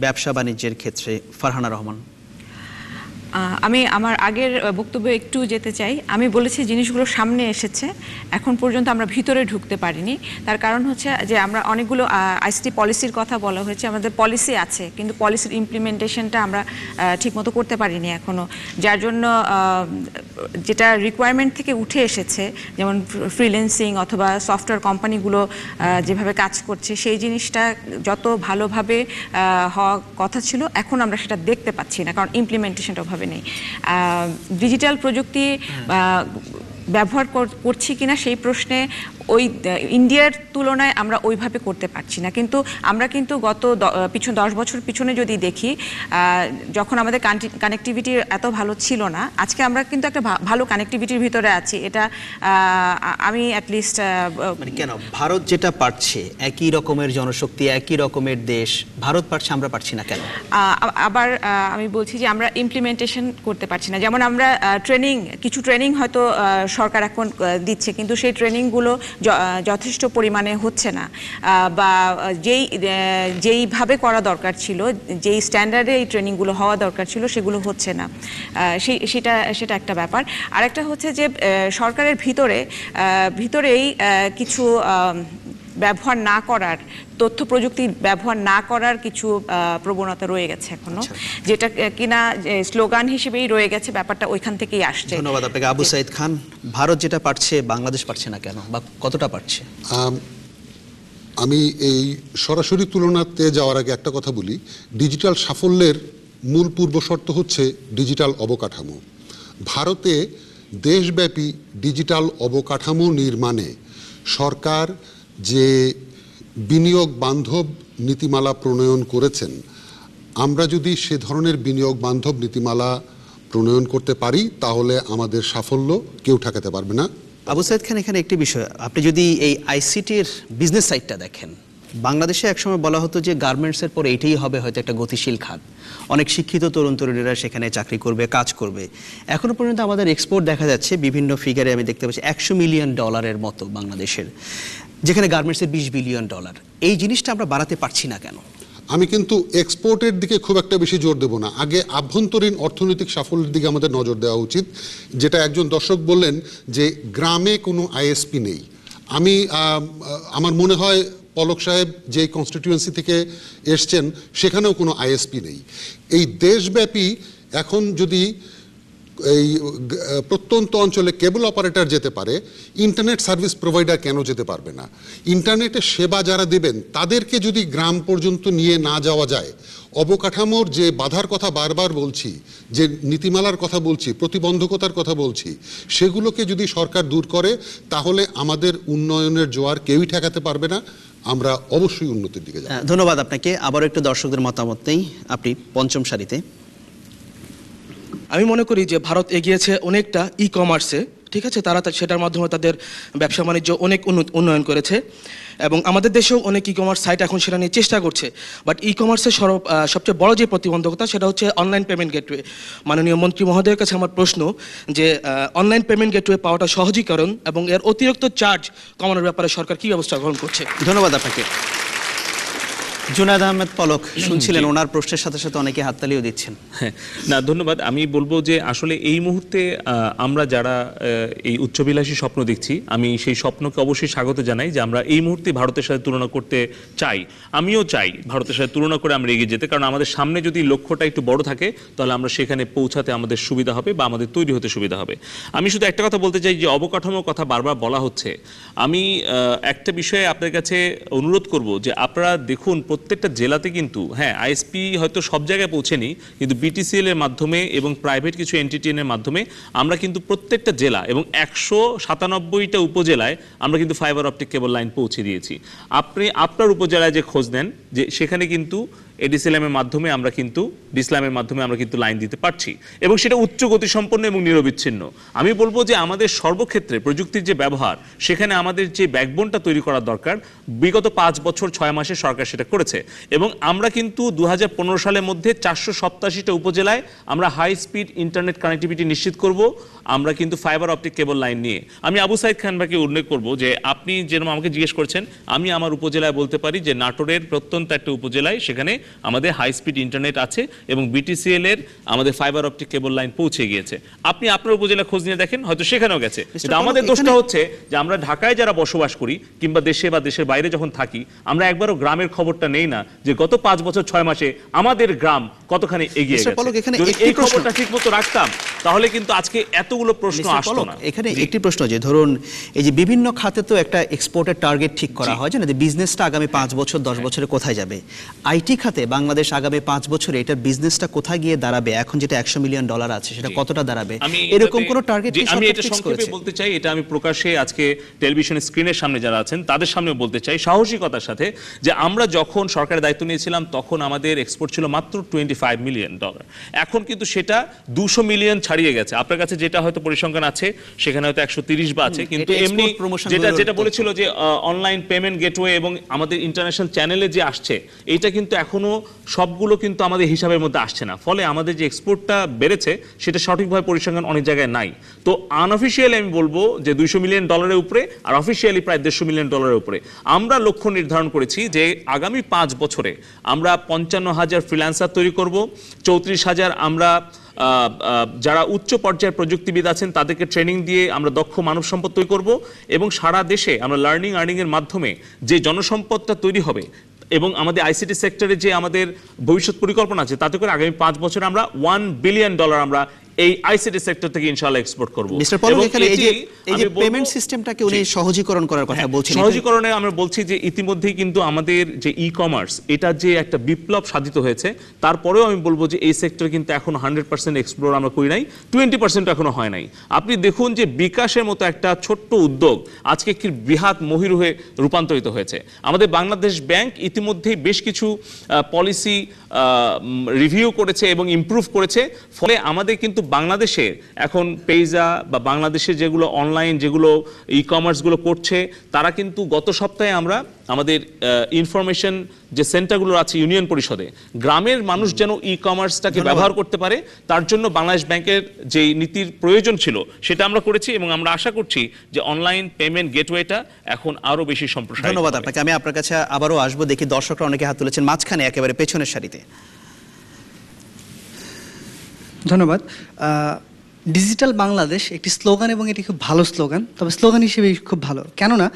ব্যবসা বাণিজ্যের ক্ষেত্রে? ফারহানা রহমান।
আমি আমার আগের বক্তব্যে একটু যেতে চাই। আমি বলেছি জিনিসগুলো সামনে এসেছে, এখন পর্যন্ত আমরা ভিতরে ঢুকতে পারিনি। তার কারণ হচ্ছে যে আমরা অনেকগুলো আইসিটি পলিসির কথা বলা হয়েছে, আমাদের পলিসি আছে কিন্তু পলিসির ইমপ্লিমেন্টেশনটা আমরা ঠিকমতো করতে পারিনি এখনও, যার জন্য যেটা রিকোয়ারমেন্ট থেকে উঠে এসেছে, যেমন ফ্রিল্যান্সিং অথবা সফটওয়্যার কোম্পানিগুলো যেভাবে কাজ করছে, সেই জিনিসটা যত ভালোভাবে হওয়া কথা ছিল এখন আমরা সেটা দেখতে পাচ্ছি না, কারণ ইমপ্লিমেন্টেশনটা ভাবে নেই। ডিজিটাল প্রযুক্তি ব্যবহার করছি কিনা সেই প্রশ্নে ওই ইন্ডিয়ার তুলনায় আমরা ওইভাবে করতে পারছি না, কিন্তু আমরা কিন্তু গত 10 বছর পিছনে যদি দেখি, যখন আমাদের কানেক্টিভিটি এত ভালো ছিল না, আজকে আমরা কিন্তু একটা ভালো কানেক্টিভিটির ভিতরে আছি। এটা আমি অ্যাটলিস্ট
মানে কেন ভারত যেটা পারছে, একই রকমের জনশক্তি, একই রকমের দেশ, ভারত পারছে আমরা পারছি না কেন?
আবার আমি বলছি যে আমরা ইমপ্লিমেন্টেশন করতে পারছি না। যেমন আমরা কিছু ট্রেনিং হয়তো সরকার এখন দিচ্ছে, কিন্তু সেই ট্রেনিংগুলো যথেষ্ট পরিমাণে হচ্ছে না, বা যেইভাবে করা দরকার ছিল, যেই স্ট্যান্ডার্ডে এই ট্রেনিংগুলো হওয়া দরকার ছিল, সেগুলো হচ্ছে না। সেটা একটা ব্যাপার। আরেকটা হচ্ছে যে সরকারের ভিতরেই কিছু ব্যবহার না করার, তথ্য প্রযুক্তি ব্যবহার না করার কিছু প্রবণতা রয়ে গেছে এখনো, যেটা কিনা স্লোগান হিসেবেই রয়ে গেছে, ব্যাপারটা ওইখান থেকেই আসছে।
ধন্যবাদ আপনাকে। আবু সাইদ খান, ভারত যেটা পারছে বাংলাদেশ পারছে না কেন, বা কতটা পারছে?
আমি এই সরাসরি তুলনাতে যাওয়ার আগে একটা কথা বলি। ডিজিটাল সাফল্যের মূল পূর্বশর্ত হচ্ছে ডিজিটাল অবকাঠামো। ভারতে দেশব্যাপী ডিজিটাল অবকাঠামো নির্মাণে সরকার যে বিনিয়োগ বান্ধব নীতিমালা প্রণয়ন করেছেন, আমরা যদি সে ধরনের বিনিয়োগ বান্ধব নীতিমালা প্রণয়ন করতে পারি তাহলে আমাদের সাফল্য কেউ ঠেকাতে পারবে না।
আবু সাইদ খান, এখানে একটি বিষয়, আপনি যদি এই আইসিটির বিজনেস সাইডটা দেখেন, বাংলাদেশে একসময় বলা হতো যে গার্মেন্টসের পর এটাই হবে হয়তো একটা গতিশীল খাত, অনেক শিক্ষিত তরুণ তরুণীরা সেখানে চাকরি করবে, কাজ করবে। এখনো পর্যন্ত আমাদের এক্সপোর্ট দেখা যাচ্ছে বিভিন্ন ফিগারে, আমি দেখতে পাচ্ছি $100 মিলিয়ন মতো বাংলাদেশের, যেখানে গার্মেন্টসের $20 বিলিয়ন। এই জিনিসটা আমরা বাড়াতে পারছি না কেন?
আমি কিন্তু এক্সপোর্টের দিকে খুব একটা বেশি জোর দেব না, আগে আভ্যন্তরীণ অর্থনৈতিক সাফল্যের দিকে আমাদের নজর দেওয়া উচিত। যেটা একজন দর্শক বললেন যে গ্রামে কোনো আইএসপি নেই, আমার মনে হয় পলক সাহেব যে কনস্টিটিউয়েন্সি থেকে এসছেন সেখানেও কোনো আইএসপি নেই। এই দেশব্যাপী এখন যদি এই প্রত্যন্ত অঞ্চলে কেবল অপারেটর যেতে পারে, ইন্টারনেট সার্ভিস প্রোভাইডার কেন যেতে পারবে না? ইন্টারনেটের সেবা যারা দেবেন তাদেরকে যদি গ্রাম পর্যন্ত নিয়ে না যাওয়া যায়, অবকাঠামোর যে বাধার কথা বারবার বলছি, যে নীতিমালার কথা বলছি, প্রতিবন্ধকতার কথা বলছি, সেগুলোকে যদি সরকার দূর করে তাহলে আমাদের উন্নয়নের জোয়ার কেউই ঠেকাতে পারবে না, আমরা অবশ্যই উন্নতির দিকে যাব।
ধন্যবাদ আপনাকে। আবার একটু দর্শকদের মতামত নেই, আপনি পঞ্চম সারিতে।
আমি মনে করি যে ভারত এগিয়েছে অনেকটা ই কমার্সে, ঠিক আছে, তারা সেটার মাধ্যমে তাদের ব্যবসা বাণিজ্য অনেক উন্নয়ন করেছে এবং আমাদের দেশেও অনেক ই কমার্স সাইট এখন সেটা নিয়ে চেষ্টা করছে। বাট ই কমার্সের সবচেয়ে বড় যে প্রতিবন্ধকতা সেটা হচ্ছে অনলাইন পেমেন্ট গেটওয়ে। মাননীয় মন্ত্রী মহোদয়ের কাছে আমার প্রশ্ন যে অনলাইন পেমেন্ট গেটওয়ে পাওয়াটা সহজীকরণ এবং এর অতিরিক্ত চার্জ কমানোর ব্যাপারে সরকার কী ব্যবস্থা গ্রহণ করছে?
ধন্যবাদ আপনাকে। জুনায়েদ আহমেদ পলক শুনছিলেন, ওনার প্রশ্নের সাথে সাথে অনেকে হাততালিও দিচ্ছেন।
হ্যাঁ, না ধন্যবাদ। আমি বলবো যে আসলে এই মুহূর্তে আমরা যারা এই উচ্চবিলাসী স্বপ্ন দেখছি, আমি সেই স্বপ্নকে অবশ্যই স্বাগত জানাই যে আমরা এই মুহূর্তে ভারতের সাথে তুলনা করতে চাই। আমিও চাই ভারতের সাথে তুলনা করে আমরা এগিয়ে যেতে, কারণ আমাদের সামনে যদি লক্ষ্যটা একটু বড় থাকে তাহলে আমরা সেখানে পৌঁছাতে আমাদের সুবিধা হবে বা আমাদের তৈরি হতে সুবিধা হবে। আমি শুধু একটা কথা বলতে চাই যে অবকাঠামোর কথা বারবার বলা হচ্ছে। আমি একটা বিষয়ে আপনাদের কাছে অনুরোধ করব যে আপনারা দেখুন প্রত্যেকটা জেলাতে কিন্তু, হ্যাঁ আইএসপি হয়তো সব জায়গায় পৌঁছেনি, কিন্তু বিটিসিএল এর মাধ্যমে এবং প্রাইভেট কিছু এনটিটিএন এর মাধ্যমে আমরা কিন্তু প্রত্যেকটা জেলা এবং 197টা উপজেলায় আমরা কিন্তু ফাইবার অপটিক কেবল লাইন পৌঁছে দিয়েছি। আপনি আপনার উপজেলায় যে খোঁজ নেন যে সেখানে কিন্তু এডিসিএলের মাধ্যমে আমরা কিন্তু ডিসলামের মাধ্যমে আমরা কিন্তু লাইন দিতে পারছি এবং সেটা উচ্চ গতি সম্পন্ন এবং নিরবিচ্ছিন্ন। আমি বলবো যে আমাদের সর্বক্ষেত্রে প্রযুক্তির যে ব্যবহার, সেখানে আমাদের যে ব্যাকবোনটা তৈরি করার দরকার, বিগত 5 বছর 6 মাসে সরকার সেটা করেছে এবং আমরা কিন্তু 2015 সালের মধ্যে 487টা উপজেলায় আমরা হাই স্পিড ইন্টারনেট কানেক্টিভিটি নিশ্চিত করব আমরা কিন্তু ফাইবার অপটিক কেবল লাইন নিয়ে। আমি আবু সাইদ খান ভাইকে উল্লেখ করব যে আপনি যেরকম আমাকে জিজ্ঞেস করছেন, আমি আমার উপজেলায় বলতে পারি যে নাটোরের প্রত্যন্ত একটা উপজেলায় সেখানে আমাদের হাই স্পিড ইন্টারনেট আছে এবং বিটিসিএল এর আমাদের ফাইবার অপটিক কেবল লাইন পৌঁছে গিয়েছে। আপনি আপনার উপজেলা খোঁজ নিয়ে দেখেন, হয়তো সেখানেও গেছে। কিন্তু আমাদের দোষটা হচ্ছে যে আমরা ঢাকায় যারা বসবাস করি কিংবা দেশে বা দেশের বাইরে যখন থাকি, আমরা একবারও গ্রামের খবরটা নেই না যে গত 5 বছর 6 মাসে আমাদের গ্রাম কতখানি এগিয়ে গেছে। যদি এই খবরটা ঠিকমতো রাখতাম তাহলে কিন্তু আজকে এতগুলো প্রশ্ন আসতো না।
এখানে একটি প্রশ্ন, যে ধরুন এই যে বিভিন্ন খাতে তো একটা এক্সপোর্টের টার্গেট ঠিক করা হয়, জানেন, যে বিজনেসটা আগামী 5 বছর 10 বছরে কোথায় যাবে। আইটি খাতে বাংলাদেশ আগামী 5 বছরে এটার বিজনেসটা কোথায় গিয়ে দাঁড়াবে, এখন যেটা $100 মিলিয়ন আছে সেটা কতটা দাঁড়াবে, এরকম কোন টার্গেট কি
আমি
সরকার
এটা
ফিক্স
সংক্ষেপে
করেছে?
বলতে চাই, এটা আমি প্রকাশ্যে আজকে টেলিভিশন স্ক্রিনের সামনে যারা আছেন তাদের সামনে বলতে চাই সাহসিকতার সাথে যে আমরা যখন সরকারের দায়িত্ব নিয়েছিলাম তখন আমাদের এক্সপোর্ট ছিল মাত্র $25 মিলিয়ন। এখন কিন্তু সেটা 200 মিলিয়ন ছাড়িয়ে গেছে। আপনার কাছে যেটা হয়তো পরিসংখ্যান আছে সেখানে হয়তো 130 বা আছে, কিন্তু এমনি যেটা বলেছিল যে অনলাইন পেমেন্ট গেটওয়ে এবং আমাদের ইন্টারন্যাশনাল চ্যানেলে যে আসছে, এইটা কিন্তু এখনো সবগুলো কিন্তু আমাদের হিসাবের মধ্যে আসছে না। ফলে আমাদের যে এক্সপোর্টটা বেড়েছে সেটা সঠিকভাবে পরিসংখ্যান অনেক জায়গায় নাই। তো আনঅফিশিয়ালি আমি বলবো যে $200 মিলিয়ন উপরে আর অফিশিয়ালি প্রায় $150 মিলিয়ন উপরে। আমরা লক্ষ্য নির্ধারণ করেছি যে আগামী 5 বছরে আমরা 55,000 ফ্রিল্যান্সার তৈরি করব, 34,000 আমরা যারা উচ্চ পর্যায়ের প্রযুক্তিবিদ আছেন তাদেরকে ট্রেনিং দিয়ে আমরা দক্ষ মানব সম্পদ তৈরি করব এবং সারা দেশে আমরা লার্নিং আর্নিং এর মাধ্যমে যে জনসম্পদটা তৈরি হবে এবং আমাদের আইসিটি সেক্টরে যে আমাদের ভবিষ্যৎ পরিকল্পনা আছে তাতে করে আগামী 5 বছরে আমরা $1 বিলিয়ন আমরা এই আইসিটি সেক্টর থেকে ইনশাআল্লাহ এক্সপোর্ট করব।
মিস্টার পলক, এখানে এই যে পেমেন্ট সিস্টেমটাকে উনি সহজীকরণ করার কথা বলছেন,
সহজীকরণে আমরা বলছি যে ইতিমধ্যেই কিন্তু আমাদের যে ই কমার্স, এটা যে একটা বিপ্লব সাধিত হয়েছে, তারপরেও আমি বলবো যে এই সেক্টর কিন্তু এখন 100% এক্সপ্লোর আমরা করি নাই, 20% এখনো হয় নাই। আপনি দেখুন যে বিকাশের মতো একটা ছোট্ট উদ্যোগ আজকে কি বৃহৎ মহির হয়ে রূপান্তরিত হয়েছে। আমাদের বাংলাদেশ ব্যাংক ইতিমধ্যেই বেশ কিছু পলিসি রিভিউ করেছে এবং ইমপ্রুভ করেছে, ফলে আমাদের কিন্তু বাংলাদেশে এখন পেইজা বা বাংলাদেশে যেগুলো অনলাইন যেগুলো ই কমার্সগুলো করছে তারা কিন্তু গত সপ্তাহে আমরা আমাদের ইনফরমেশন যে সেন্টারগুলো আছে ইউনিয়ন পরিষদে, গ্রামের মানুষ যেন ই কমার্সটাকে ব্যবহার করতে পারে তার জন্য বাংলাদেশ ব্যাংকের যে নীতির প্রয়োজন ছিল সেটা আমরা করেছি এবং আমরা আশা করছি যে অনলাইন পেমেন্ট গেটওয়েটা এখন আরো বেশি সম্প্রসারিত।
ধন্যবাদ আপনাকে। আমি আপনার কাছে আবারও আসবো, দেখি দর্শকরা অনেকে হাত তুলেছেন মাঝখানে একেবারে পেছনের সারিতে।
ধন্যবাদ। ডিজিটাল বাংলাদেশ একটি স্লোগান এবং এটি খুব ভালো স্লোগান, তবে স্লোগান হিসেবে খুব ভালো। কেননা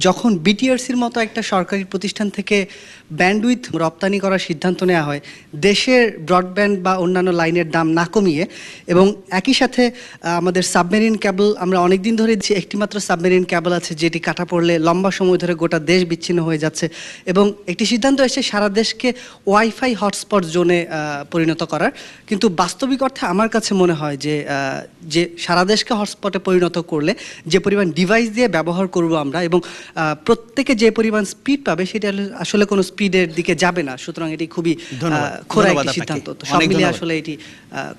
যখন বিটিআরসির মতো একটা সরকারি প্রতিষ্ঠান থেকে ব্যান্ডউইথ রপ্তানি করার সিদ্ধান্ত নেওয়া হয়, দেশের ব্রডব্যান্ড বা অন্যান্য লাইনের দাম না কমিয়ে, এবং একই সাথে আমাদের সাবমেরিন ক্যাবল আমরা অনেক দিন ধরে একটিমাত্র সাবমেরিন ক্যাবল আছে যেটি কাটা পড়লে লম্বা সময় ধরে গোটা দেশ বিচ্ছিন্ন হয়ে যাচ্ছে, এবং একটি সিদ্ধান্ত এসে সারা দেশকে ওয়াইফাই হটস্পট জোনে পরিণত করার। কিন্তু বাস্তবিক অর্থে আমার কাছে মনে হয় যে সারা দেশকে হটস্পটে পরিণত করলে যে পরিমাণ ডিভাইস দিয়ে ব্যবহার করব আমরা এবং প্রত্যেকে যে পরিমাণ স্পিড পাবে সেটা আসলে কোনো স্পিডের দিকে যাবে না। সুতরাং এটি খুবই খোলা একটি সিদ্ধান্ত। তো সব মিলিয়ে আসলে এটি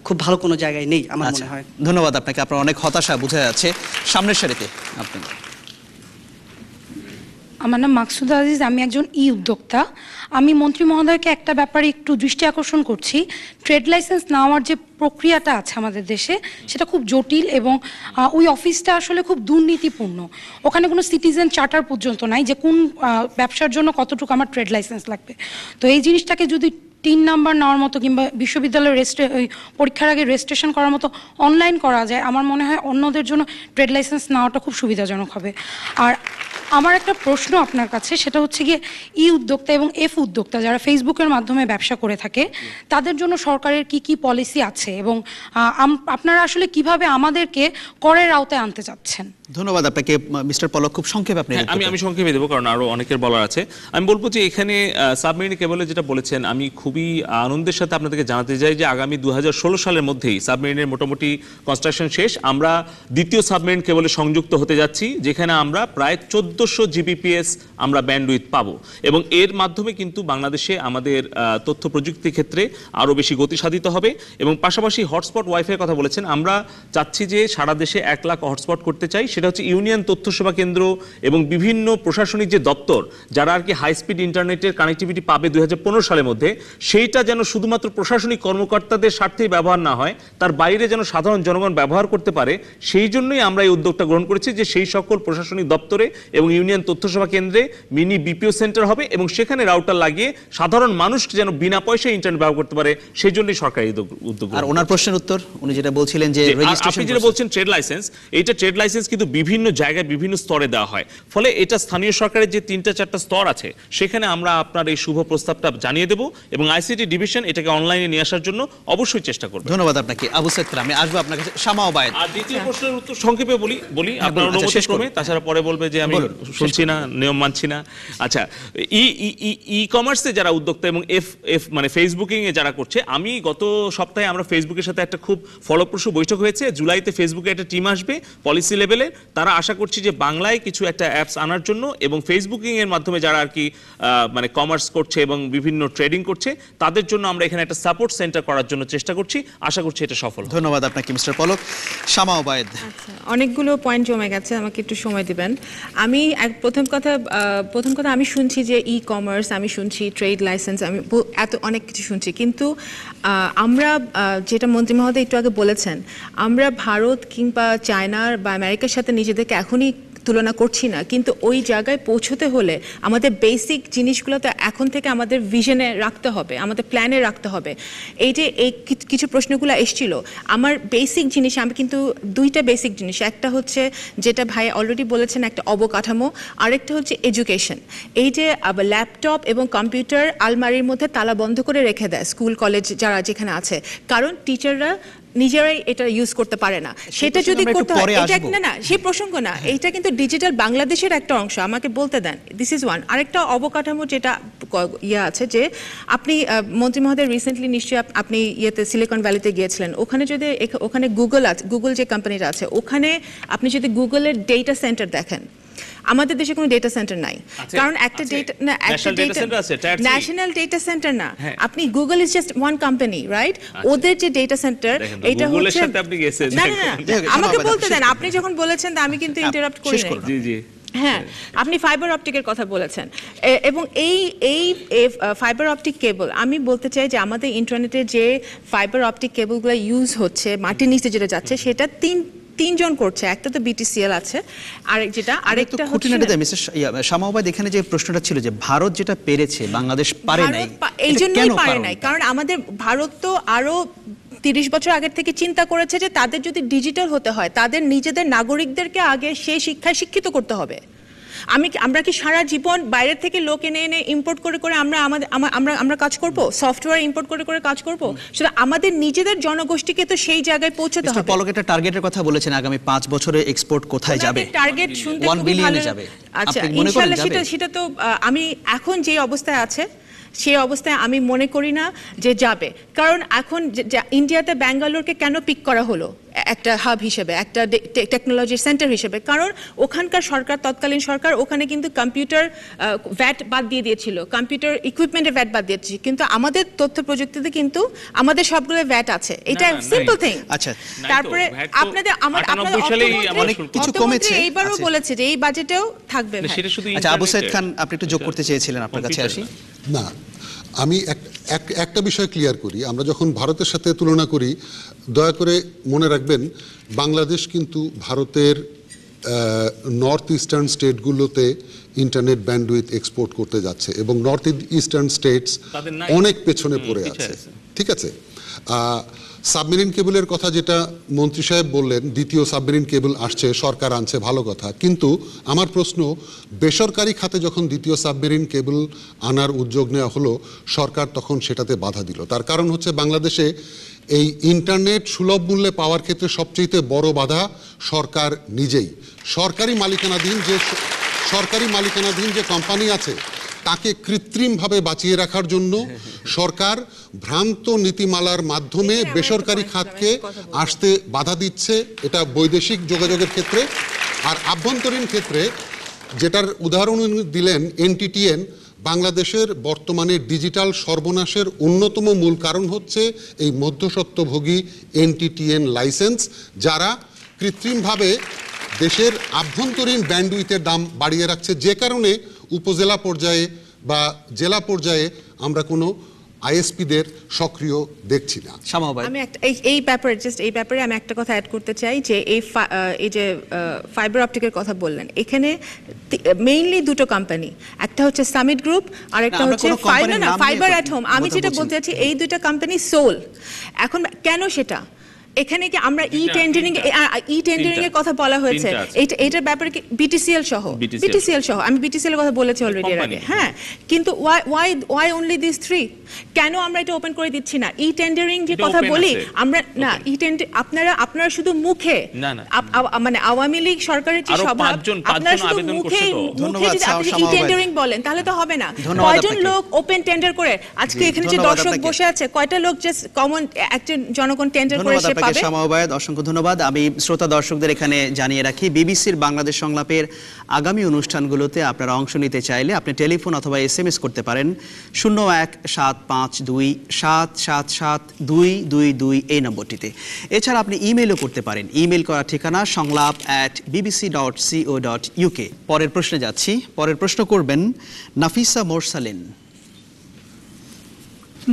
খুব ভালো কোনো জায়গায় নেই আমার মনে হয়।
ধন্যবাদ আপনাকে। আপনার অনেক হতাশা বোঝা যাচ্ছে। সামনের সারিতে আপনি।
আমার নাম মাকসুদা আজিজ, আমি একজন উদ্যোক্তা। আমি মন্ত্রী মহোদয়কে একটা ব্যাপারে একটু দৃষ্টি আকর্ষণ করছি। ট্রেড লাইসেন্স নেওয়ার যে প্রক্রিয়াটা আছে আমাদের দেশে সেটা খুব জটিল এবং ওই অফিসটা আসলে খুব দুর্নীতিপূর্ণ। ওখানে কোনো সিটিজেন চার্টার পর্যন্ত নাই যে কোন ব্যবসার জন্য কতটুকু আমার ট্রেড লাইসেন্স লাগবে। তো এই জিনিসটাকে যদি 3 নাম্বার নেওয়ার মতো কিংবা বিশ্ববিদ্যালয়ের পরীক্ষার আগে রেজিস্ট্রেশন করার মতো অনলাইন করা যায়, আমার মনে হয় অন্যদের জন্য ট্রেড লাইসেন্স নেওয়াটা খুব সুবিধাজনক হবে। আর আমার একটা প্রশ্ন আপনার কাছে, সেটা হচ্ছে গিয়ে উদ্যোক্তা এবং উদ্যোক্তা যারা ফেসবুকের মাধ্যমে ব্যবসা করে থাকে তাদের জন্য সরকারের কি কি পলিসি আছে এবং আপনারা আসলে কিভাবে আমাদেরকে করের আওতায় আনতে চাচ্ছেন?
ধন্যবাদ আপনাকে মিস্টার পলক, খুব সংক্ষেপে আপনি।
আমি সংক্ষেপে দেবো কারণ আরো অনেকের বলার আছে। আমি বলবো যে এখানে সাবমেরিন কেবলে যেটা বলেছেন আমি খুবই আনন্দের সাথে আপনাদেরকে জানাতে চাই যে আগামী 2016 সালের মধ্যেই সাবমেরিনের মোটামুটি কনস্ট্রাকশন শেষ। আমরা দ্বিতীয় সাবমেরিন কেবলে সংযুক্ত হতে যাচ্ছি, যেখানে আমরা প্রায় 1400 জিবিপিএস আমরা ব্যান্ডউইথ পাবো এবং এর মাধ্যমে কিন্তু বাংলাদেশে আমাদের তথ্য প্রযুক্তি ক্ষেত্রে আরো বেশি গতি সাধিত হবে। এবং পাশাপাশি হটস্পট ওয়াইফাই কথা বলেছেন, আমরা চাচ্ছি যে সারা দেশে 1 লাখ হটস্পট করতে চাই। সেটা হচ্ছে ইউনিয়ন তথ্য সেবা কেন্দ্র এবং বিভিন্ন প্রশাসনিক যে দপ্তর যারা আর কি হাই স্পিড ইন্টারনেটের কানেক্টিভিটি পাবে 2015 সালের মধ্যে, সেইটা যেন শুধুমাত্র প্রশাসনিক কর্মকর্তাদের স্বার্থেই ব্যবহার না হয়, তার বাইরে যেন সাধারণ জনগণ ব্যবহার করতে পারে। সেই জন্যই আমরা এই উদ্যোগটা গ্রহণ করেছি যে সেই সকল প্রশাসনিক দপ্তরে এবং ইউনিয়ন তথ্য সেবা কেন্দ্রে মিনি বিপিও সেন্টার হবে এবং সেখানে রাউটার লাগিয়ে সাধারণ মানুষ যেন বিনা পয়সায় ইন্টারনেট ব্যবহার করতে পারে, সেই জন্যই সরকারি উদ্যোগ।
আর ওনার প্রশ্নের উত্তর, উনি যেটা বলছিলেন যে
আপনি যেটা বলছেন ট্রেড লাইসেন্স, এইটা ট্রেড লাইসেন্স কিন্তু বিভিন্ন জায়গায় বিভিন্ন স্তরে দেওয়া হয়, ফলে এটা স্থানীয় সরকারের যে 3-4টা স্তর আছে সেখানে আমরা আপনার এই শুভ প্রস্তাবটা জানিয়ে দেব এবং আইসিটি ডিভিশন এটাকে অনলাইনে নিয়ে আসার জন্য অবশ্যই চেষ্টা করবে।
ধন্যবাদ আপনাকে। আবু সাইদ, আমি আসবো আপনার কাছে। শামা ওবায়েদ,
আর দ্বিতীয় প্রশ্নের উত্তর সংক্ষেপে বলি আপনার অনুমতি ক্রমে, তাছাড়া পরে বলবে যে আমি শুনছি না, নিয়ম মানছি না। আচ্ছা, ই কমার্সে যারা উদ্যোক্তা এবং মানে ফেসবুকিং এ যারা করছে, আমি গত সপ্তাহে আমরা ফেসবুকের সাথে একটা খুব ফলপ্রসূ বৈঠক হয়েছে। জুলাইতে ফেসবুকে একটা টিম আসবে পলিসি লেভেলে, তারা আশা করছি যে বাংলায় কিছু একটা অ্যাপস আনার জন্য এবং ফেসবুকিং এর মাধ্যমে যারা আর কি মানে কমার্স করছে এবং বিভিন্ন ট্রেডিং করছে তাদের জন্য আমরা এখানে একটা সাপোর্ট সেন্টার করার জন্য চেষ্টা করছি। আশা করছি এটা সফল।
ধন্যবাদ আপনাকে মিস্টার পলক। শামা ওবায়েদ,
অনেকগুলো পয়েন্ট জমে গেছে, আমাকে একটু সময় দিবেন। আমি প্রথম কথা আমি শুনছি যে কমার্স, আমি শুনছি ট্রেড লাইসেন্স, আমি অনেক কিছু শুনছি, কিন্তু আমরা যেটা মন্ত্রী মহোদয় একটু আগে বলেছেন, আমরা ভারত কিংবা চায়নার বা আমেরিকার সাথে নিজেদেরকে এখনই তুলনা করছি না, কিন্তু ওই জায়গায় পৌঁছতে হলে আমাদের বেসিক জিনিসগুলো তো এখন থেকে আমাদের ভিশনে রাখতে হবে, আমাদের প্ল্যানে রাখতে হবে। এই যে এই কিছু প্রশ্নগুলো এসেছিল, আমার বেসিক জিনিস, আমি কিন্তু 2টা বেসিক জিনিস, একটা হচ্ছে যেটা ভাই অলরেডি বলেছেন, একটা অবকাঠামো, আরেকটা হচ্ছে এডুকেশন। এই যে ল্যাপটপ এবং কম্পিউটার আলমারির মধ্যে তালা বন্ধ করে রেখে দেয় স্কুল কলেজ যারা যেখানে আছে, কারণ টিচাররা নিজেরাই এটা ইউজ করতে পারে না। সেটা যদি করতে হয়, এটা না সেই প্রসঙ্গ না, এইটা কিন্তু ডিজিটাল বাংলাদেশের একটা অংশ, আমাকে বলতে দেন। This is one. আরেকটা অবকাঠামো যেটা আছে যে আপনি মন্ত্রী মহোদয় রিসেন্টলি নিশ্চয়ই আপনি সিলিকন ভ্যালিতে গিয়েছিলেন, ওখানে যদি ওখানে গুগল আছে, গুগল যে কোম্পানিটা আছে, ওখানে আপনি যদি গুগলের ডেটা সেন্টার দেখেন, আমাদের দেশে কোনো ডেটা সেন্টার নাই, কারণ একটা ডেটা না, একটা ন্যাশনাল ডেটা সেন্টার না। আপনি Google is just one company, right? ওদের যে ডেটা সেন্টার, এটা হচ্ছে না, আমাকে বলতে দেন। আপনি যখন বলেছেন আমি কিন্তু ইন্টারাপ্ট করি না। জি জি, হ্যাঁ, আপনি ফাইবার অপটিকের কথা বলেছেন এবং এই ফাইবার অপটিক কেবল, আমি বলতে চাই যে আমাদের ইন্টারনেটের যে ফাইবার অপটিক কেবলগুলো ইউজ হচ্ছে, মাটির নিচে যেটা যাচ্ছে, সেটা তিনজন করছে। একটা তো বিটিসিএল আছে, আরেকটা
খুঁটিনাটিতে মিস্টার শামা ওবায়েদ, এখানে যে প্রশ্নটা ছিল যে ভারত যেটা পেরেছে বাংলাদেশ পারে নাই,
এই জন্যই পারে নাই, কারণ আমাদের ভারত তো আরো 30 বছর আগের থেকে চিন্তা করেছে যে তাদের যদি ডিজিটাল হতে হয়, তাদের নিজেদের নাগরিকদেরকে আগে সেই শিক্ষায় শিক্ষিত করতে হবে। আমরা কি সারা জীবন বাইরের থেকে লোক এনে ইম্পোর্ট করে আমরা কাজ করব? সফটওয়্যার ইম্পোর্ট করে কাজ করব? সেটা আমাদের নিজেদের জনগোষ্ঠীকে তো সেই জায়গায় পৌঁছতে হবে।
পলক একটা টার্গেটের কথা বলেছেন, আগামী 5 বছরে এক্সপোর্ট কোথায় যাবে?
টার্গেট শুনতে
1 বিলিয়নে যাবে।
আচ্ছা, ইনশাআল্লাহ সেটা তো আমি এখন যে অবস্থায় আছে সেই অবস্থায় আমি মনে করি না যে যাবে, কারণ এখন ইন্ডিয়াতে ব্যাঙ্গালোরকে কেন পিক করা হলো? একটা হাব হিসেবে, একটা টেকনোলজি সেন্টার হিসেবে, কারণ ওখানকার সরকার, তৎকালীন সরকার ওখানে কিন্তু কম্পিউটার ভ্যাট বাদ দিয়ে দিয়েছিল, কম্পিউটার ইকুইপমেন্টের ভ্যাট বাদ দিয়েছে, কিন্তু আমাদের তথ্য প্রযুক্তিতে কিন্তু আমাদের সবগুলো ভ্যাট আছে, এটা সিম্পল থিং।
আচ্ছা,
তারপরে আপনাদের
অনেক কিছু কমেছে,
এইবারও বলেছে যে এই বাজেটেও থাকবে।
আচ্ছা, আবু সাইদ খান, আপনি একটু যোগ করতে চেয়েছিলেন, আপনার কাছে আসি।
না, আমি একটা বিষয় ক্লিয়ার করি। আমরা যখন ভারতের সাথে তুলনা করি, দয়া করে মনে রাখবেন বাংলাদেশ কিন্তু ভারতের নর্থ ইস্টার্ন স্টেটগুলোতে ইন্টারনেট ব্যান্ডউইথ এক্সপোর্ট করতে যাচ্ছে এবং নর্থ ইস্টার্ন স্টেটস অনেক পেছনে পড়ে আছে, ঠিক আছে? সাবমেরিন কেবলের কথা যেটা মন্ত্রী সাহেব বললেন, দ্বিতীয় সাবমেরিন কেবল আসছে, সরকার আনছে, ভালো কথা, কিন্তু আমার প্রশ্ন, বেসরকারি খাতে যখন দ্বিতীয় সাবমেরিন কেবল আনার উদ্যোগ নেওয়া হলো, সরকার তখন সেটাতে বাধা দিল। তার কারণ হচ্ছে বাংলাদেশে এই ইন্টারনেট সুলভ মূল্যে পাওয়ার ক্ষেত্রে সবচেয়ে বড় বাধা সরকার নিজেই। সরকারি মালিকানাধীন যে কোম্পানি আছে তাকে কৃত্রিমভাবে বাঁচিয়ে রাখার জন্য সরকার ভ্রান্ত নীতিমালার মাধ্যমে বেসরকারি খাতকে আসতে বাধা দিচ্ছে, এটা বৈদেশিক যোগাযোগের ক্ষেত্রে। আর আভ্যন্তরীণ ক্ষেত্রে যেটার উদাহরণ দিলেন NTTN, বাংলাদেশের বর্তমানে ডিজিটাল সর্বনাশের অন্যতম মূল কারণ হচ্ছে এই মধ্যস্বত্বভোগী NTTN লাইসেন্স, যারা কৃত্রিমভাবে দেশের আভ্যন্তরীণ ব্যান্ডউইথের দাম বাড়িয়ে রাখছে, যে কারণে উপজেলা পর্যায়ে বা জেলা পর্যায়ে আমরা কোনো আইএসপিদের সক্রিয় দেখছি না।
আমি এই ব্যাপারে আমি একটা কথা অ্যাড করতে চাই, যে এই যে ফাইবার অপটিকের কথা বললেন, এখানে মেইনলি দুটো কোম্পানি, একটা হচ্ছে সামিট গ্রুপ আর একটা হচ্ছে ফাইবার অ্যাট হোম। আমি যেটা বলতে চাচ্ছি, এই দুটো কোম্পানি সোল। এখন কেন সেটা, এখানে কি আমরা ই টেন্ডারিং এর কথা বলা হয়েছে, এইটার ব্যাপারে কি বিটিসিএল সহ আমি বিটিসিএল এর কথা বলেছি অলরেডি এর আগে, হ্যাঁ, কিন্তু ওয়াই অনলি দিস থ্রি? কেন আমরা এটা ওপেন করে দিচ্ছি না? ই টেন্ডারিং যে কথা বলি আমরা, না, ই টেন্ডার আপনারা শুধু মুখে, মানে আওয়ামী লীগ সরকারের যে স্বভাব, আপনারা শুধু মুখে যদি আপনি ই টেন্ডারিং বলেন তাহলে তো হবে না। কয়জন লোক ওপেন টেন্ডার করে, আজকে এখানে যে দর্শক বসে আছে, কয়টা লোক জাস্ট কমন একজন জনগণ টেন্ডার করে সে পাবে?
সমাবাদ, অসংখ্য ধন্যবাদ। আমি শ্রোতা দর্শকদের এখানে জানিয়ে রাখি, বিবিসির বাংলাদেশ সংলাপের আগামী অনুষ্ঠানগুলোতে আপনারা অংশ নিতে চাইলে আপনি টেলিফোন অথবা SMS করতে পারেন 01-752-777-222 এই নম্বরটিতে। এছাড়া আপনি ইমেইলও করতে পারেন, ইমেইল করার ঠিকানা সংলাপ@bbc.co.uk। পরের প্রশ্নে যাচ্ছি। পরের প্রশ্ন করবেন নাফিসা মোরসালিন।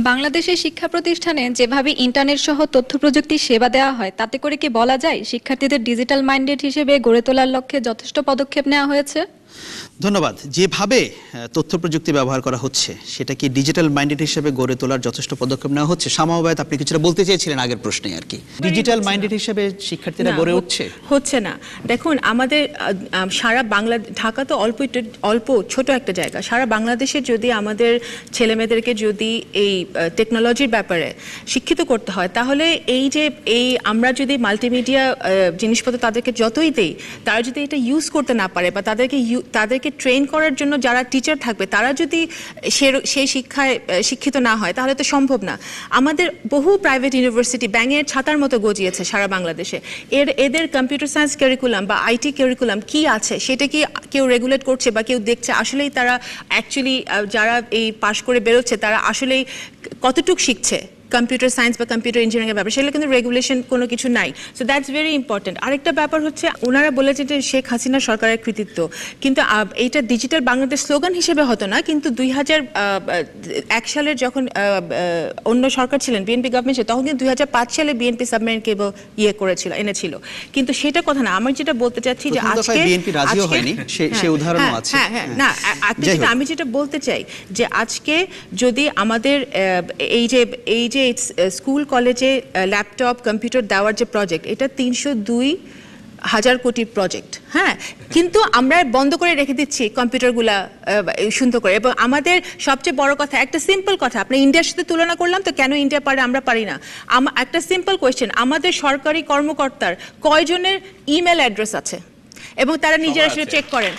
বাংলাদেশের শিক্ষা প্রতিষ্ঠানে যেভাবে ইন্টারনেট সহ তথ্য প্রযুক্তি সেবা দেওয়া হয়, তাতে করে কি বলা যায় শিক্ষার্থীদের ডিজিটাল মাইন্ডেড হিসেবে গড়ে তোলার লক্ষ্যে যথেষ্ট পদক্ষেপ নেওয়া হয়েছে?
ধন্যবাদ। যেভাবে তথ্য প্রযুক্তি ব্যবহার করা হচ্ছে, সেটা কি ডিজিটাল মাইন্ডেড হিসেবে গড়ে তোলার যথেষ্ট পদক্ষেপ নেওয়া হচ্ছে? শামাওয়াত, আপনি কিছুটা বলতে চেয়েছিলেন আগের প্রশ্নে আর কি, ডিজিটাল মাইন্ডেড হিসেবে শিক্ষার্থীরা গড়ে
হচ্ছে না। দেখুন, আমাদের সারা ঢাকা তো অল্প ছোট একটা জায়গা, সারা বাংলাদেশে যদি আমাদের ছেলেমেয়েদেরকে যদি এই টেকনোলজির ব্যাপারে শিক্ষিত করতে হয়, তাহলে এই আমরা যদি মাল্টিমিডিয়া জিনিসপত্র তাদেরকে যতই দেই, তারা যদি এটা ইউজ করতে না পারে, বা তাদেরকে ট্রেন করার জন্য যারা টিচার থাকবে তারা যদি সেই শিক্ষায় শিক্ষিত না হয়, তাহলে তো সম্ভব না। আমাদের বহু প্রাইভেট ইউনিভার্সিটি ব্যাঙের ছাতার মতো গজিয়েছে সারা বাংলাদেশে। এদের কম্পিউটার সায়েন্স কারিকুলাম বা IT কারিকুলাম কি আছে, সেটা কি কেউ রেগুলেট করছে বা কেউ দেখছে? আসলেই তারা অ্যাকচুয়ালি যারা এই পাশ করে বেরোচ্ছে, তারা আসলেই কতটুক শিখছে কম্পিউটার সায়েন্স বা কম্পিউটার ইঞ্জিনিয়ারিংয়ের ব্যাপারে? সেগুলো কিন্তু রেগুলেশন কোনো কিছু নাই। So that's very important. আরেকটা ব্যাপার হচ্ছে, ওনারা বলেছে যে শেখ হাসিনা সরকারের কৃতিত্ব, কিন্তু এইটা ডিজিটাল বাংলাদেশ স্লোগান হিসেবে হতো না, কিন্তু 2001 সালের যখন অন্য সরকার ছিলেন, বিএনপি গভর্নমেন্ট ছিল, তখন কিন্তু 2005 সালে বিএনপি সাবমেরিন কেবল এনেছিল, কিন্তু সেটা কথা না। আমি যেটা বলতে চাচ্ছি যে আজকে আমি যেটা বলতে চাই যে আজকে যদি আমাদের এই যে স্কুল কলেজে ল্যাপটপ কম্পিউটার দেওয়ার যে প্রজেক্ট, এটা 302,000 কোটি প্রজেক্ট, হ্যাঁ, কিন্তু আমরা বন্ধ করে রেখে দিচ্ছি কম্পিউটারগুলা সুন্দর করে। এবং আমাদের সবচেয়ে বড় কথা, একটা সিম্পল কথা, আপনি ইন্ডিয়ার সাথে তুলনা করলাম তো, কেন ইন্ডিয়া পারে আমরা পারি না? একটা সিম্পল কোয়েশ্চেন, আমাদের সরকারি কর্মকর্তার কয়জনের ইমেল অ্যাড্রেস আছে এবং তারা নিজেরা সেটা চেক করেন?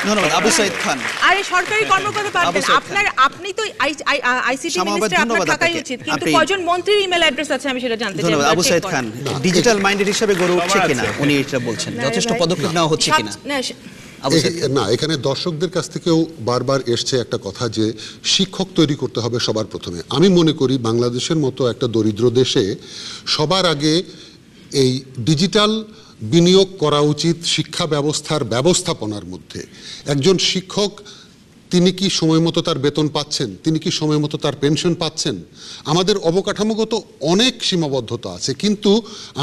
ধন্যবাদ আবু সাইদ খান।
আরে সরকারি কর্মকর্তা পারবেন আপনি তো আইসিটি মিনিস্টার, আপনার থাকাই উচিত, কিন্তু কয়জন মন্ত্রীর ইমেল অ্যাড্রেস আছে আমি সেটা জানতে চাই।
ধন্যবাদ আবু সাইদ খান। ডিজিটাল মাইন্ডেড হিসেবে গড়ে উঠছে কিনা উনি এটা বলছেন, যথেষ্ট পদক্ষেপ নেওয়া হচ্ছে কিনা?
না, এখানে দর্শকদের কাছ থেকেও বারবার এসছে একটা কথা যে শিক্ষক তৈরি করতে হবে সবার প্রথমে। আমি মনে করি বাংলাদেশের মতো একটা দরিদ্র দেশে সবার আগে এই ডিজিটাল বিনিয়োগ করা উচিত শিক্ষা ব্যবস্থার ব্যবস্থাপনার মধ্যে। একজন শিক্ষক তিনি কি সময় মতো তার বেতন পাচ্ছেন, তিনি কি সময় মতো তার পেনশন পাচ্ছেন? আমাদের অবকাঠামোগত অনেক সীমাবদ্ধতা আছে, কিন্তু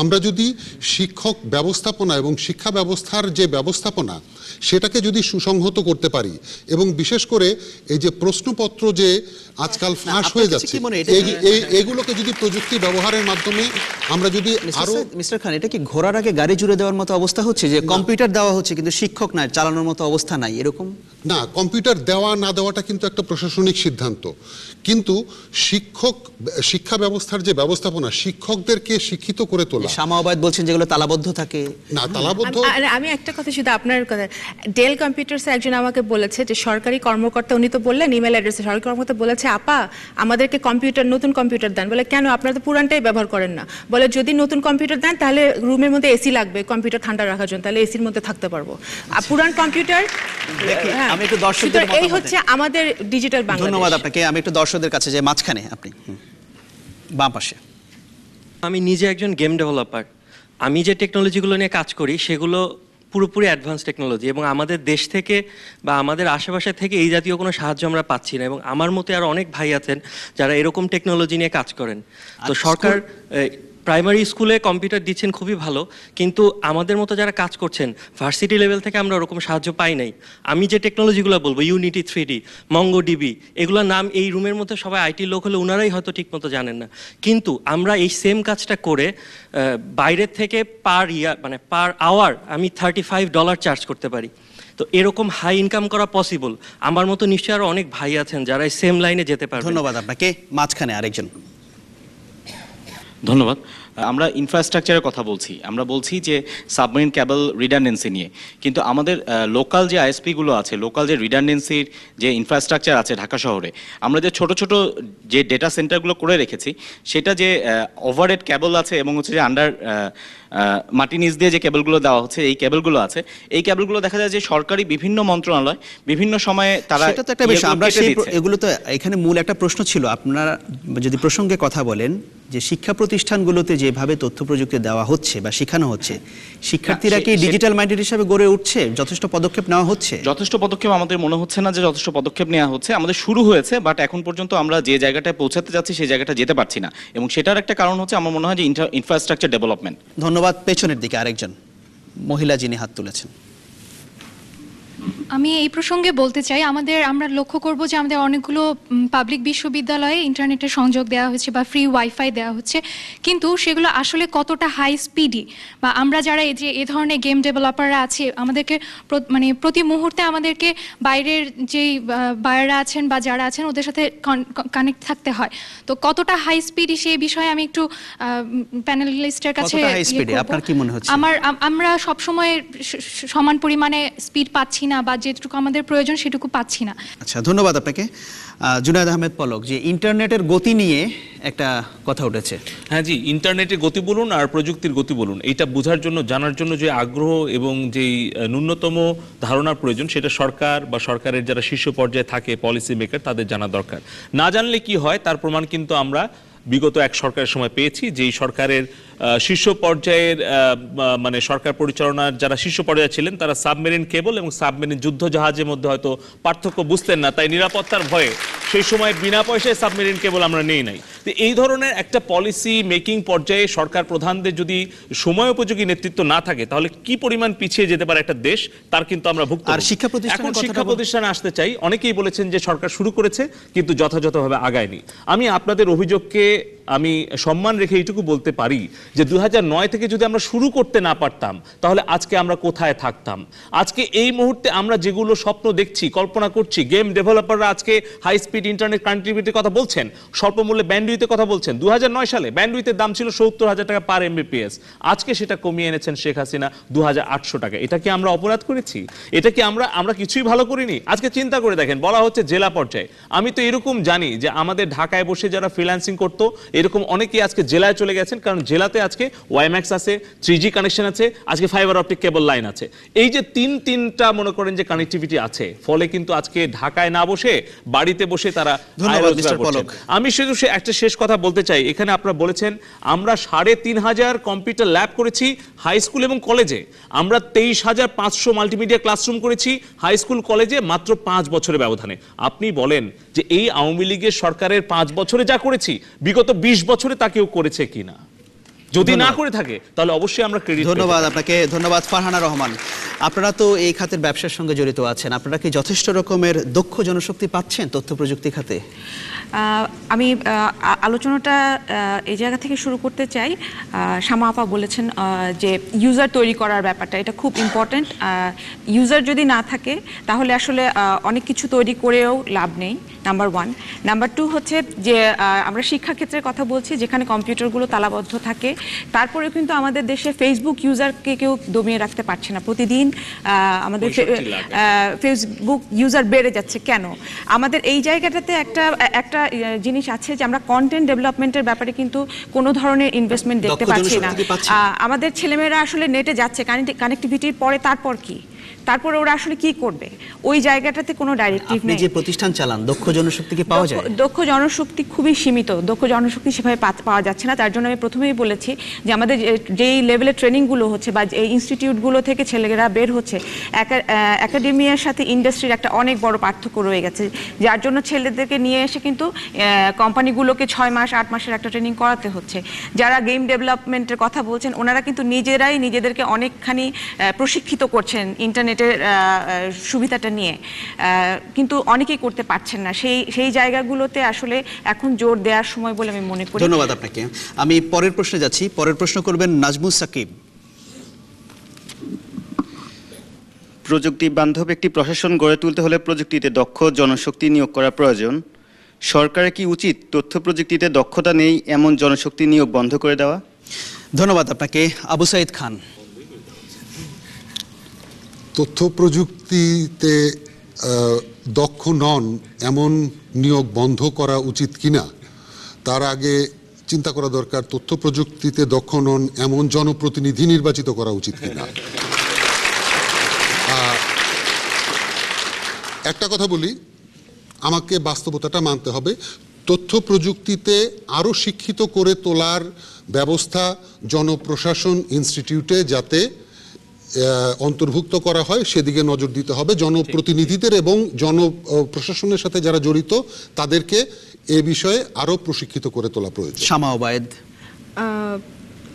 আমরা যদি শিক্ষক ব্যবস্থাপনা এবং শিক্ষা ব্যবস্থার যে ব্যবস্থাপনা সেটাকে যদি সুসংহত করতে পারি, এবং বিশেষ করে এই যে প্রশ্নপত্র যে আজকাল ফাঁস হয়ে যাচ্ছে এগুলোকে যদি প্রযুক্তি ব্যবহারের মাধ্যমে আমরা যদি আরো।
মিস্টার খান, এটা কি ঘোড়ার আগে গাড়ি জুড়ে দেওয়ার মতো অবস্থা হচ্ছে যে কম্পিউটার দেওয়া হচ্ছে কিন্তু শিক্ষক নাই, চালানোর মতো অবস্থা নাই, এরকম?
না, কম্পিউটার দেওয়া না দেওয়াটা কিন্তু একটা প্রশাসনিক সিদ্ধান্ত, কিন্তু শিক্ষা ব্যবস্থার যে ব্যবস্থাপনা, শিক্ষকদেরকে শিক্ষিত করে তোলা।
শামাওয়াবাদ বলছেন যেগুলো তালাবদ্ধ থাকে।
না, তালাবদ্ধ।
আমি একটা কথা শুধু আপনার কথা, ডেল কম্পিউটার্সে একজন আমাকে বলেছে যে সরকারি কর্মকর্তা, উনি তো বললেন ইমেল অ্যাড্রেসে, সরকারি কর্মকর্তা বলেছে আপা আমাদেরকে কম্পিউটার, নতুন কম্পিউটার দেন। বলে কেন, আপনারা তো পুরানটাই ব্যবহার করেন না। বলে যদি নতুন কম্পিউটার দেন তাহলে রুমের মধ্যে এসি লাগবে কম্পিউটার ঠান্ডা রাখার জন্য, তাহলে এসির মধ্যে থাকতে পারবো। আর পুরান কম্পিউটার।
আমি একটু দর্শকদের মতামত,
এই হচ্ছে আমাদের ডিজিটাল বাংলাদেশ।
ধন্যবাদ আপনাকে। আমি একটু দর্শকদের কাছে যে মাঝখানে আপনি বাম পাশে।
আমি নিজে একজন গেম ডেভেলপার। আমি যে টেকনোলজিগুলো নিয়ে কাজ করি সেগুলো পুরোপুরি অ্যাডভান্স টেকনোলজি, এবং আমাদের দেশ থেকে বা আমাদের আশেপাশে থেকে এই জাতীয় কোনো সাহায্য আমরা পাচ্ছি না। এবং আমার মতে আরও অনেক ভাই আছেন যারা এরকম টেকনোলজি নিয়ে কাজ করেন। তো সরকার প্রাইমারি স্কুলে কম্পিউটার দিচ্ছেন, খুবই ভালো, কিন্তু আমাদের মতো যারা কাজ করছেন ভার্সিটি লেভেল থেকে আমরা ওরকম সাহায্য পাই নাই। আমি যে টেকনোলজিগুলো বলবো, ইউনিটি 3D, মঙ্গোডিবি, এগুলোর নাম এই রুমের মধ্যে সবাই আইটি লোক হলে ওনারাই হয়তো ঠিকমতো জানেন না, কিন্তু আমরা এই সেম কাজটা করে বাইরের থেকে পার আওয়ার আমি $35 চার্জ করতে পারি। তো এরকম হাই ইনকাম করা পসিবল। আমার মতো নিশ্চয়ই আরো অনেক ভাই আছেন যারা এই সেম লাইনে যেতে পারবেন।
ধন্যবাদ আপনাকে। মাঝখানে আরেকজন।
ধন্যবাদ। আমরা ইনফ্রাস্ট্রাকচারের কথা বলছি, আমরা বলছি যে সাবমেরিন ক্যাবল রিডান্ডেন্সি নিয়ে, কিন্তু আমাদের লোকাল যে আইএসপিগুলো আছে, লোকাল যে রিডান্ডেন্সির যে ইনফ্রাস্ট্রাকচার আছে ঢাকা শহরে, আমরা যে ছোট ছোট যে ডেটা সেন্টারগুলো করে রেখেছি, সেটা যে ওভারহেড ক্যাবল আছে এবং হচ্ছে যে আন্ডার মাটি নিচ দিয়ে যে কেবলগুলো দেওয়া হচ্ছে, এই কেবলগুলো আছে, এই কেবলগুলো দেখা যায় যে সরকারি বিভিন্ন মন্ত্রণালয় বিভিন্ন সময়ে তারা,
সেটা তো একটা বিষয়। আমরা এগুলো তো এখানে মূল একটা প্রশ্ন ছিল, আপনারা যদি প্রসঙ্গে কথা বলেন যে শিক্ষা প্রতিষ্ঠানগুলোতে যেভাবে তথ্য প্রযুক্তি দেওয়া হচ্ছে বা শেখানো হচ্ছে, শিক্ষার্থীরা কি ডিজিটাল মাইন্ডেড হিসেবে গড়ে উঠছে? যথেষ্ট পদক্ষেপ নেওয়া হচ্ছে?
যথেষ্ট পদক্ষেপ আমাদের মনে হচ্ছে না যে যথেষ্ট পদক্ষেপ নেওয়া হচ্ছে। আমাদের শুরু হয়েছে, বাট এখন পর্যন্ত আমরা যে জায়গাটায় পৌঁছাতে যাচ্ছি সেই জায়গাটা যেতে পারছি না, এবং সেটার একটা কারণ হচ্ছে আমার মনে হয় যে ইনফ্রাস্ট্রাকচার ডেভেলপমেন্ট।
ধন্যবাদ। পেছনের দিকে আরেকজন মহিলা যিনি হাত তুলেছেন।
আমি এই প্রসঙ্গে বলতে চাই, আমরা লক্ষ্য করব যে আমাদের অনেকগুলো পাবলিক বিশ্ববিদ্যালয়ে ইন্টারনেটের সংযোগ দেওয়া হচ্ছে বা ফ্রি ওয়াইফাই দেওয়া হচ্ছে, কিন্তু সেগুলো আসলে কতটা হাই স্পিডি, বা আমরা যারা এ ধরনের গেম ডেভেলপাররা আছি, আমাদেরকে প্রতি মুহূর্তে আমাদেরকে বাইরের যেই বায়াররা আছেন বা যারা আছেন ওদের সাথে কানেক্ট থাকতে হয়। তো কতটা হাই স্পিডি সেই বিষয়ে আমি একটু প্যানেলিস্টের কাছে,
আপনার কি মনে হচ্ছে?
আমরা সবসময় সমান পরিমাণে স্পিড পাচ্ছি না, বা যেটুকু আমাদের প্রয়োজন সেটুকু পাচ্ছি না।
আচ্ছা, ধন্যবাদ আপনাকে। জুনায়েদ আহমেদ পলক, যে ইন্টারনেটের গতি নিয়ে একটা কথা উঠেছে।
হ্যাঁ জি, ইন্টারনেটের গতি বলুন আর প্রযুক্তির গতি বলুন, এটা বোঝার জন্য, জানার জন্য যে আগ্রহ এবং যেই ন্যূনতম ধারণার প্রয়োজন, সেটা সরকার বা সরকারের যারা শীর্ষ পর্যায়ে থাকে, পলিসি মেকার, তাদের জানা দরকার। না জানলে কি হয় তার প্রমাণ কিন্তু আমরা বিগত এক সরকারের সময় পেয়েছি, যেই সরকারের শীর্ষ পর্যায়ের সরকার পরিচালনার যারা শীর্ষ পর্যায়ে ছিলেন, তারা সাবমেরিন কেবল এবং সাবমেরিন যুদ্ধ জাহাজের মধ্যে হয়তো পার্থক্য বুঝতেন না, তাই নিরাপত্তার ভয়ে সেই সময় বিনা পয়সায় সাবমেরিন কেবল আমরা নেই নাই। তো এই ধরনের একটা পলিসি মেকিং পর্যায়ে সরকার প্রধানদের যদি সময় উপযোগী নেতৃত্ব না থাকে, তাহলে কি পরিমাণ পিছিয়ে যেতে পারে একটা দেশ, তার কিন্তু আমরা ভুক্ত।
আর শিক্ষা
প্রতিষ্ঠানে আসতে চাই, অনেকেই বলেছেন যে সরকার শুরু করেছে কিন্তু যথাযথভাবে আগায়নি। আমি আপনাদের অভিযোগকে আমি সম্মান রেখে এইটুকু বলতে পারি যে 2009 থেকে যদি আমরা শুরু করতে না পারতাম তাহলে আজকে আমরা কোথায় থাকতাম। আজকে এই মুহূর্তে আমরা যেগুলো স্বপ্ন দেখছি, কল্পনা করছি, গেম ডেভেলপাররা আজকে হাই স্পিড ইন্টারনেট কানেক্টিভিটির কথা বলছেন, স্বল্প মূল্যে ব্যান্ডউইথের কথা বলছেন। 2009 সালে ব্যান্ডউইথের দাম ছিল 70,000 টাকা পার এমবিপিএস, আজকে সেটা কমিয়ে এনেছেন শেখ হাসিনা 2,800 টাকা। এটা কি আমরা অপরাধ করেছি? এটা কি আমরা কিছুই ভালো করিনি? আজকে চিন্তা করে দেখেন, বলা হচ্ছে জেলা পর্যায়ে। আমি তো এরকম জানি যে আমাদের ঢাকায় বসে যারা ফ্রিল্যান্সিং করতো এরকম অনেকেই আজকে জেলায় চলে গেছেন, কারণ জেলাতে আজকে ওয়াইম্যাক্স আছে, 3G কানেকশন আছে, আজকে ফাইবার অপটিক কেবল লাইন আছে। এই যে তিনটা মনে করেন যে কানেক্টিভিটি আছে, ফলে কিন্তু আজকে ঢাকায় না বসে বাড়িতে বসে তারা আমি শুধু একটা শেষ কথা বলতে চাই। এখানে আপনারা বলেছেন আমরা 3,500 কম্পিউটার ল্যাব করেছি হাই স্কুল এবং কলেজে, আমরা 23,500 মাল্টিমিডিয়া ক্লাসরুম করেছি হাই স্কুল কলেজে মাত্র 5 বছরের ব্যবধানে। আপনি বলেন যে এই আওয়ামী লীগের সরকারের 5 বছরে যা করেছি বিগত 20 বছরে তা কেউ করেছে কিনা? যদি না করে থাকে তাহলে অবশ্যই আমরা ক্রেডিট।
ধন্যবাদ আপনাকে। ধন্যবাদ ফারহানা রহমান। আপনারা তো এই খাতের ব্যবসার সঙ্গে জড়িত আছেন, আপনারা কি যথেষ্ট রকমের দক্ষ জনশক্তি পাচ্ছেন তথ্য প্রযুক্তি খাতে?
আমি আলোচনাটা এই জায়গা থেকে শুরু করতে চাই। শামা আপা বলেছেন যে ইউজার তৈরি করার ব্যাপারটা, এটা খুব ইম্পর্ট্যান্ট। ইউজার যদি না থাকে তাহলে আসলে অনেক কিছু তৈরি করেও লাভ নেই, নাম্বার 1। নাম্বার 2 হচ্ছে যে আমরা শিক্ষাক্ষেত্রের কথা বলছি, যেখানে কম্পিউটারগুলো তালাবদ্ধ থাকে, তারপরেও কিন্তু আমাদের দেশে ফেসবুক ইউজারকে কেউ দমিয়ে রাখতে পারছে না। প্রতিদিন আমাদের ফেসবুক ইউজার বেড়ে যাচ্ছে। কেন? আমাদের এই জায়গাটাতে একটা জিনিস আছে যে আমরা কন্টেন্ট ডেভেলপমেন্টের ব্যাপারে কিন্তু কোনো ধরনের ইনভেস্টমেন্ট দেখতে পাচ্ছি না। আমাদের ছেলেমেয়েরা আসলে নেটে যাচ্ছে, কানেক্টিভিটির পরে তারপর কি, তারপরে ওরা আসলে কি করবে, ওই জায়গাটাতে কোনো ডাইরেক্টিভ নেই।
আপনি যে প্রতিষ্ঠান চালান, দক্ষ জনশক্তি কি পাওয়া যায়?
দক্ষ জনশক্তি খুবই সীমিত, দক্ষ জনশক্তি সেভাবে পাওয়া যাচ্ছে না। তার জন্য আমি প্রথমেই বলেছি যে আমাদের যেই লেভেলের ট্রেনিংগুলো হচ্ছে বা এই ইনস্টিটিউটগুলো থেকে ছেলেরা বের হচ্ছে, একাডেমিয়ার সাথে ইন্ডাস্ট্রির একটা অনেক বড় পার্থক্য রয়ে গেছে, যার জন্য ছেলেদেরকে নিয়ে এসে কিন্তু কোম্পানিগুলোকে 6 মাস 8 মাসের একটা ট্রেনিং করাতে হচ্ছে। যারা গেম ডেভেলপমেন্টের কথা বলছেন ওনারা কিন্তু নিজেরাই নিজেদেরকে অনেকখানি প্রশিক্ষিত করছেন ইন্টারনেটের সুবিধাটা নিয়ে, কিন্তু অনেকেই করতে পারছেন না। সেই জায়গাগুলোতে আসলে এখন জোর দেওয়ার সময় বলে আমি মনে করি।
ধন্যবাদ আপনাকে। আমি পরের প্রশ্নে যাচ্ছি। পরের প্রশ্ন করবেন নাজমুস সাকিব।
প্রযুক্তি বান্ধব একটি প্রশাসন গড়ে তুলতে হলে প্রযুক্তিতে দক্ষ জনশক্তি নিয়োগ করা প্রয়োজন। সরকারের কি উচিত তথ্য প্রযুক্তিতে দক্ষতা নেই এমন জনশক্তি নিয়োগ বন্ধ করে দেওয়া?
ধন্যবাদ আপনাকে। আবু সাইদ খান।
তথ্য প্রযুক্তিতে দক্ষ নন এমন নিয়োগ বন্ধ করা উচিত কিনা তার আগে চিন্তা করা দরকার তথ্য প্রযুক্তিতে দক্ষ নন এমন জনপ্রতিনিধি নির্বাচিত করা উচিত কিনা। একটা কথা বলি, আমাকে বাস্তবতাটা মানতে হবে। তথ্য প্রযুক্তিতে আরও শিক্ষিত করে তোলার ব্যবস্থা জনপ্রশাসন ইনস্টিটিউটে যাতে অন্তর্ভুক্ত করা হয় সেদিকে নজর দিতে হবে। জনপ্রতিনিধিদের এবং জনপ্রশাসনের সাথে যারা জড়িত তাদেরকে এ বিষয়ে আরও প্রশিক্ষিত করে তোলা প্রয়োজন।
শামা ওবায়েদ।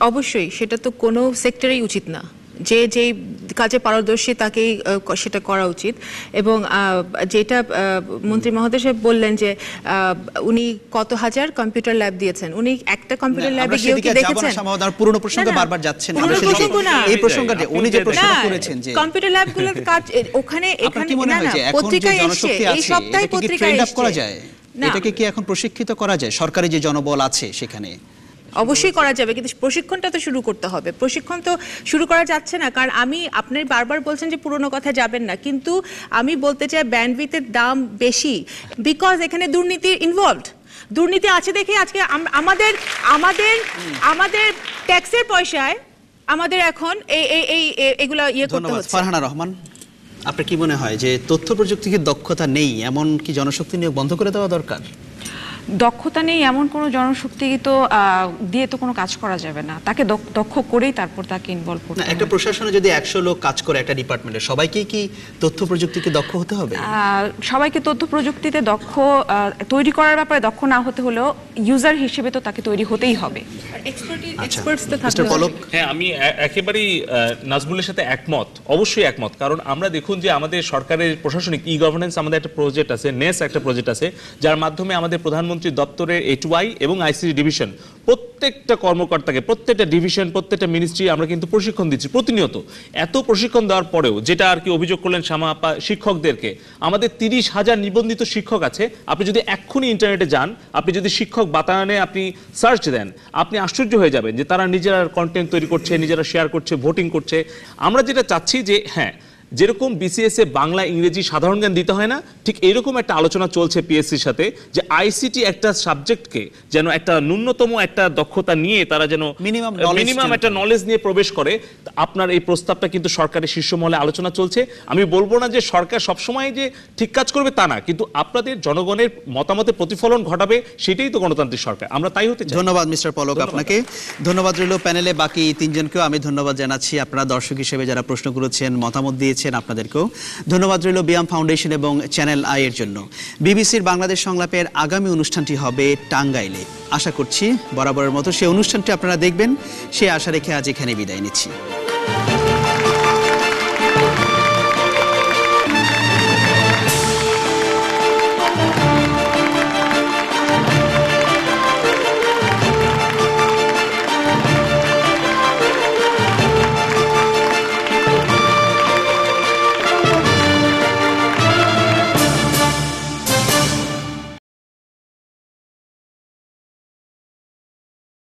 অবশ্যই সেটা তো কোনো সেক্টরেই উচিত না, যে যেই কাজে পারদর্শী তাকেই সেটা করা উচিত। এবং যেটা মন্ত্রী মহোদয় সাহেব বললেন যে উনি কত হাজার কম্পিউটার ল্যাব দিয়েছেন, উনি একটা কম্পিউটার ল্যাবে গিয়ে কি দেখেছেন?
পুরনো প্রসঙ্গে বারবার যাচ্ছেন। এই প্রসঙ্গটা উনি যে প্রশ্নটা করেছেন যে
কম্পিউটার ল্যাবগুলোর কাজ ওখানে এখানে না না পত্রিকায় এসে এই সপ্তাহে পত্রিকায়
করা যায়, এটাকে কি এখন প্রশিক্ষিত করা যায়? সরকারি যে জনবল আছে সেখানে
অবশ্যই করা যাবে, কিন্তু প্রশিক্ষণটা তো শুরু করতে হবে। প্রশিক্ষণ তো শুরু করা যাচ্ছে না, কারণ আপনি বারবার বলছেন যে পুরনো কথা যাবেন না, কিন্তু আমি বলতে চাই ব্যান্ডউইথের দাম বেশি বিকজ এখানে দুর্নীতি ইনভলভড। দুর্নীতি আছে দেখে আজকে আমাদের ট্যাক্সের পয়সায় আমাদের এখন এগুলো করতে হচ্ছে।
ফারহানা রহমান, আপনার কি মনে হয় যে তথ্য প্রযুক্তির দক্ষতা নেই এমন কি জনশক্তি নিয়োগ বন্ধ করে দেওয়া দরকার?
দক্ষতা নেই এমন কোনো জনশক্তি তো দিয়ে তো কোনো কাজ করা যাবে না, তাকে দক্ষ করেই তারপর তাকে ইনভলভ করতে হবে।
একটা প্রশাসনে যদি 100 লোক কাজ করে একটা ডিপার্টমেন্টে, সবাইকে কি তথ্য প্রযুক্তিতে দক্ষ হতে হবে?
সবাইকে তথ্য প্রযুক্তিতে দক্ষ তৈরি করার ব্যাপারে দক্ষ না হতে হলেও ইউজার হিসেবে তো তাকে তৈরি হতেই হবে। এক্সপার্টস তো থাকতে হবে।
হ্যাঁ, আমি একেবারেই নাজমুলের সাথে একমত, অবশ্যই একমত। কারণ আমরা দেখুন যে আমাদের সরকারের প্রশাসনিক ই গভর্নেন্স আমাদের একটা প্রজেক্ট আছে, নেস একটা প্রজেক্ট আছে, যার মাধ্যমে আমাদের প্রধানমন্ত্রী প্রধানমন্ত্রীর দপ্তরের HY এবং ICT ডিভিশন প্রত্যেকটা কর্মকর্তাকে, প্রত্যেকটা ডিভিশন, প্রত্যেকটা মিনিস্ট্রি আমরা কিন্তু প্রশিক্ষণ দিচ্ছি প্রতিনিয়ত। এত প্রশিক্ষণ দেওয়ার পরেও যেটা আর কি অভিযোগ করলেন শ্যামা আপা শিক্ষকদেরকে, আমাদের 30,000 নিবন্ধিত শিক্ষক আছে। আপনি যদি এক্ষুনি ইন্টারনেটে যান, আপনি যদি শিক্ষক বাতায়নে আপনি সার্চ দেন, আপনি আশ্চর্য হয়ে যাবেন যে তারা নিজেরা কন্টেন্ট তৈরি করছে, নিজেরা শেয়ার করছে, ভোটিং করছে। আমরা যেটা চাচ্ছি যে হ্যাঁ, যেরকম BCS এ বাংলা ইংরেজি সাধারণ জ্ঞান দিতে হয় না, ঠিক এরকম একটা আলোচনা চলছে PSCর সাথে যে ICT একটা সাবজেক্টকে যেন একটা ন্যূনতম একটা দক্ষতা নিয়ে তারা যেন মিনিমাম একটা নলেজ নিয়ে প্রবেশ করে। আপনার এই প্রস্তাবটা কিন্তু সরকারের শীর্ষ মহলে আলোচনা চলছে। আমি বলবো না যে সরকার সবসময় যে ঠিক কাজ করবে তা না, কিন্তু আপনাদের জনগণের মতামতের প্রতিফলন ঘটাবে, সেটাই তো গণতান্ত্রিক সরকার। আমরা তাই হতে চাই।
ধন্যবাদ মিস্টার পলক আপনাকে। ধন্যবাদ রইল প্যানেলে বাকি তিনজনকেও আমি ধন্যবাদ জানাচ্ছি। আপনারা দর্শক হিসেবে যারা প্রশ্ন করেছেন, মতামত দিয়েছেন, আপনাদেরকেও ধন্যবাদ রইল। বিয়াম ফাউন্ডেশন এবং চ্যানেল আই এর জন্য। বিবিসির বাংলাদেশ সংলাপের আগামী অনুষ্ঠানটি হবে টাঙ্গাইলে। আশা করছি বরাবরের মতো সেই অনুষ্ঠানটি আপনারা দেখবেন, সেই আশা রেখে আজ এখানে বিদায় নিচ্ছি।